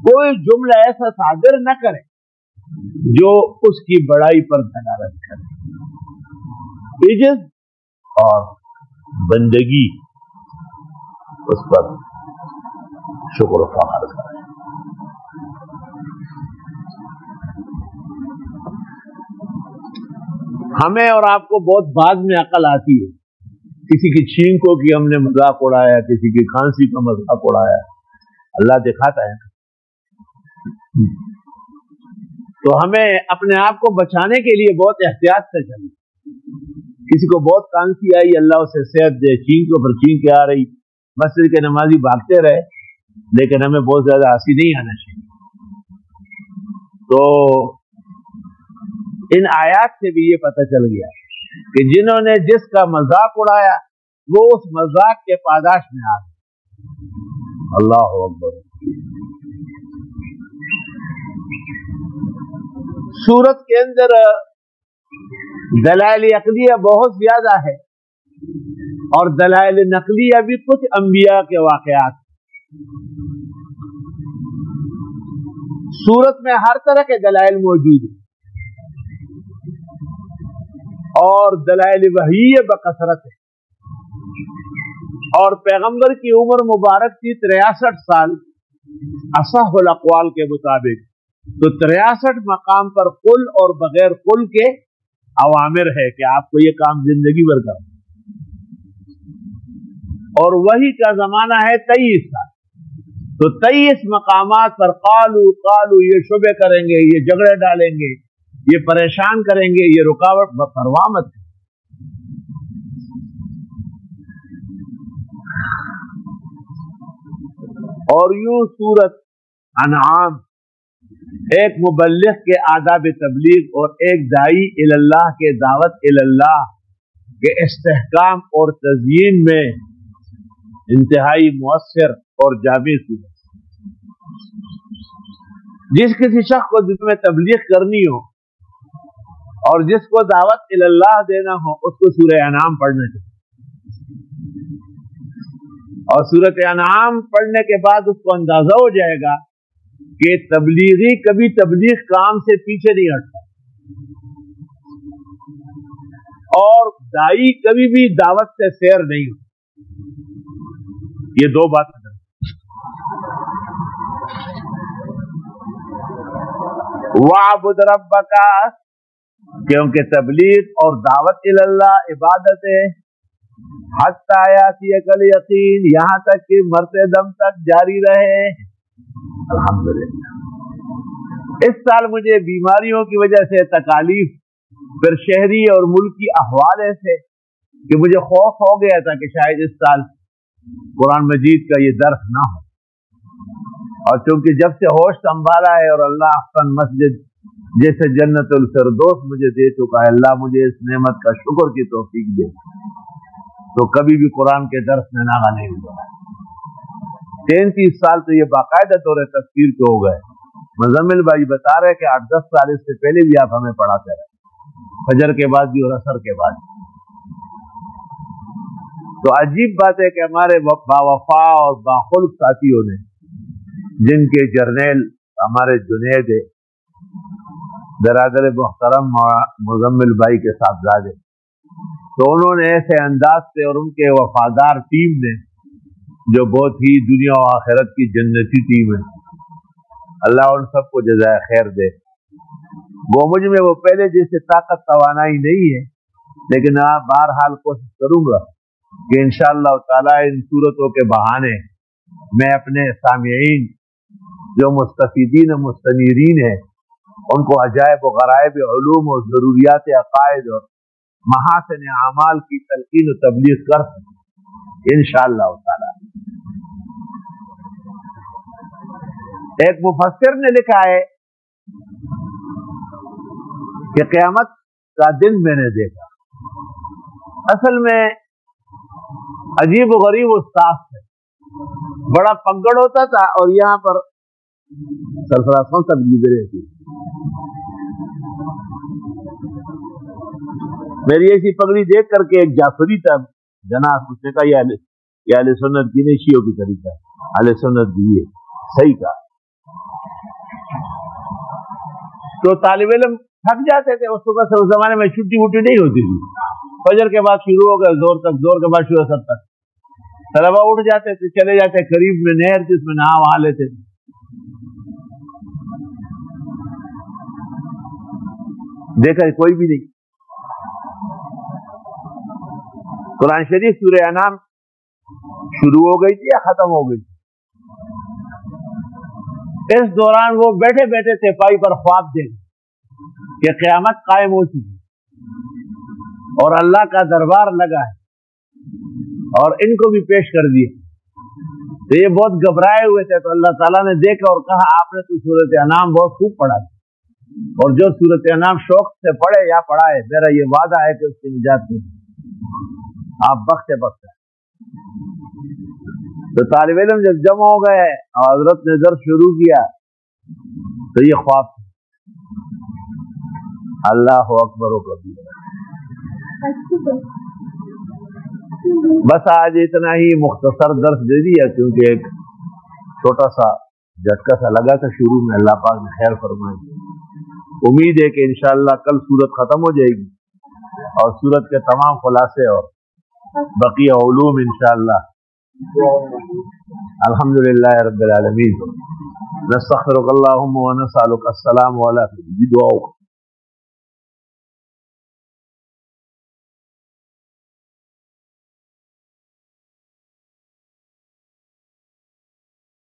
کوئی جملہ ایسا صادر نہ کرے جو اس کی بڑائی پر دلالت کرے، عجز اور بندگی اس پر شکر و فخر کرے۔ ہمیں اور آپ کو بہت بعد میں عقل آتی ہے، کسی کی چھینکوں کی ہم نے مذاق اڑایا، کسی کی کھانسی کا مذاق اڑایا، اللہ دکھاتا ہے نا۔ تو ہمیں اپنے آپ کو بچانے کے لیے بہت احتیاط سے چلیں۔ کسی کو بہت کھانسی آئی، اللہ اسے صحت دے، چھینکوں پر چھینکیں آ رہی، مسجد کے نمازی بھاگتے رہے، لیکن ہمیں بہت زیادہ ہنسی نہیں آنا چاہیے۔ تو ان آیات سے بھی یہ پتہ چل گیا کہ جنہوں نے جس کا مذاق اڑایا وہ اس مذاق کے پاداش میں آ گئے۔ اللہ اکبر۔ سورت کے اندر دلائل عقلیہ بہت زیادہ ہے، اور دلائل نقلیہ بھی کچھ انبیاء کے واقعات۔ سورت میں ہر طرح کے دلائل موجود ہیں، اور دلائل وحیہ بکثرت ہے، اور پیغمبر کی عمر مبارک تھی 63 سال اصح الاقوال کے مطابق، تو 63 مقام پر قل اور بغیر قل کے اوامر ہے کہ آپ کو یہ کام زندگی بھر کرنا، اور وہی کا زمانہ ہے 23 سال، تو 23 مقامات پر قالو یہ شبے کریں گے، یہ جھگڑے ڈالیں گے، یہ پریشان کریں گے، یہ رکاوٹ پرواہ مت۔ اور یوں سورت انعام ایک مبلغ کے آداب تبلیغ اور ایک داعی اللہ کے دعوت اللہ کے استحکام اور تزیین میں انتہائی مؤثر اور جامع سورت۔ جس کسی شخص کو دل میں تبلیغ کرنی ہو اور جس کو دعوت اللہ دینا ہو، اس کو سورہ انعام پڑھنا چاہیے، اور سورۃ انعام پڑھنے کے بعد اس کو اندازہ ہو جائے گا کہ تبلیغی کبھی تبلیغ کام سے پیچھے نہیں ہٹتا، اور داعی کبھی بھی دعوت سے سیر نہیں ہوتا۔ یہ دو باتیں وَاعْبُدْ رَبَّكَ، کیونکہ تبلیغ اور دعوت اللہ عبادت ہے، حَتَّىٰ يَأْتِيَكَ الْيَقِينُ، یہاں تک کہ مرتے دم تک جاری رہے۔ الحمدللہ۔ اس سال مجھے بیماریوں کی وجہ سے تکالیف، پھر شہری اور ملکی احوال ایسے کہ مجھے خوف ہو گیا تھا کہ شاید اس سال قرآن مجید کا یہ درس نہ ہو، اور چونکہ جب سے ہوش سنبھالا ہے اور اللہ احسن مسجد جیسے جنت الفردوس مجھے دے چکا ہے، اللہ مجھے اس نعمت کا شکر کی توفیق دے، تو کبھی بھی قرآن کے درس میں ناغہ نہیں ہوا۔ 33 سال تو یہ باقاعدہ دور تفسیر کے ہو گئے۔ مزمل بھائی بتا رہے کہ 8-10 سال اس سے پہلے بھی آپ ہمیں پڑھاتے رہے، فجر کے بعد بھی اور عصر کے بعد بھی۔ تو عجیب بات ہے کہ ہمارے باوفا اور باخلق ساتھیوں نے، جن کے جرنیل ہمارے جنید برادر محترم مزمل بھائی کے صاحبزادے، تو انہوں نے ایسے انداز سے اور ان کے وفادار ٹیم نے جو بہت ہی دنیا و آخرت کی جنتی ٹیم ہے، اللہ ان سب کو جزائے خیر دے۔ وہ مجھ میں وہ پہلے جیسے طاقت توانائی نہیں ہے، لیکن بہرحال کوشش کروں گا کہ انشاءاللہ تعالیٰ ان صورتوں کے بہانے میں اپنے سامعین جو مستفیدین و مستنیرین ہیں ان کو عجائب و غرائب علوم اور ضروریات عقائد اور محاسن اعمال کی تلقین و تبلیغ کر سکیں انشاءاللہ تعالیٰ۔ ایک مفسر نے لکھا ہے کہ قیامت کا دن میں نے دیکھا، اصل میں عجیب و غریب استاذ ہے، بڑا پگڑ ہوتا تھا اور یہاں پر سرفرازوں تک گزرے تھی۔ میری ایسی پگڑی دیکھ کر کے ایک جعفری تھا جناب، اس نے کہا یہ اہل سنت کی نہیں، شیعوں کی طریقہ ہے، اہل سنت کی ہے، صحیح کہا۔ تو طالب علم تھک جاتے تھے، اس وقت اس زمانے میں چھٹی وٹی نہیں ہوتی تھی، فجر کے بعد شروع ہو گئے زور تک، زور کے بعد شروع سب تک، طلبا اٹھ جاتے تھے، چلے جاتے، قریب میں نہر تھی اس میں نہا وہاں لیتے تھے۔ دیکھا کوئی بھی نہیں۔ قرآن شریف سورہ انعام شروع ہو گئی تھی یا ختم ہو گئی تھی، اس دوران وہ بیٹھے بیٹھے تھے پائی پر خواب دیکھ کہ قیامت قائم ہو چکی اور اللہ کا دربار لگا ہے اور ان کو بھی پیش کر دیا، تو یہ بہت گھبرائے ہوئے تھے۔ تو اللہ تعالیٰ نے دیکھا اور کہا آپ نے تو سورۃ انعام بہت خوب پڑھا ہے، اور جو سورۃ انعام شوق سے پڑھے یا پڑھا ہے میرا یہ وعدہ ہے کہ اس کی نجات میں آپ بخشے بخشے۔ تو طالب علم جب جمع ہو گئے اور حضرت نے درس شروع کیا تو یہ خواب اللہ اکبر و کبیرہ۔ بس آج اتنا ہی مختصر درس دے دیا کیونکہ ایک چھوٹا سا جھٹکا سا لگا تھا شروع میں، اللہ پاک نے خیر فرمائے۔ امید ہے کہ انشاءاللہ کل سورت ختم ہو جائے گی اور سورت کے تمام خلاصے اور بقیہ علوم انشاءاللہ۔ الحمدللہ رب العالمین، نستغفرک اللہم ونسألک السلام علیکم، دعاؤ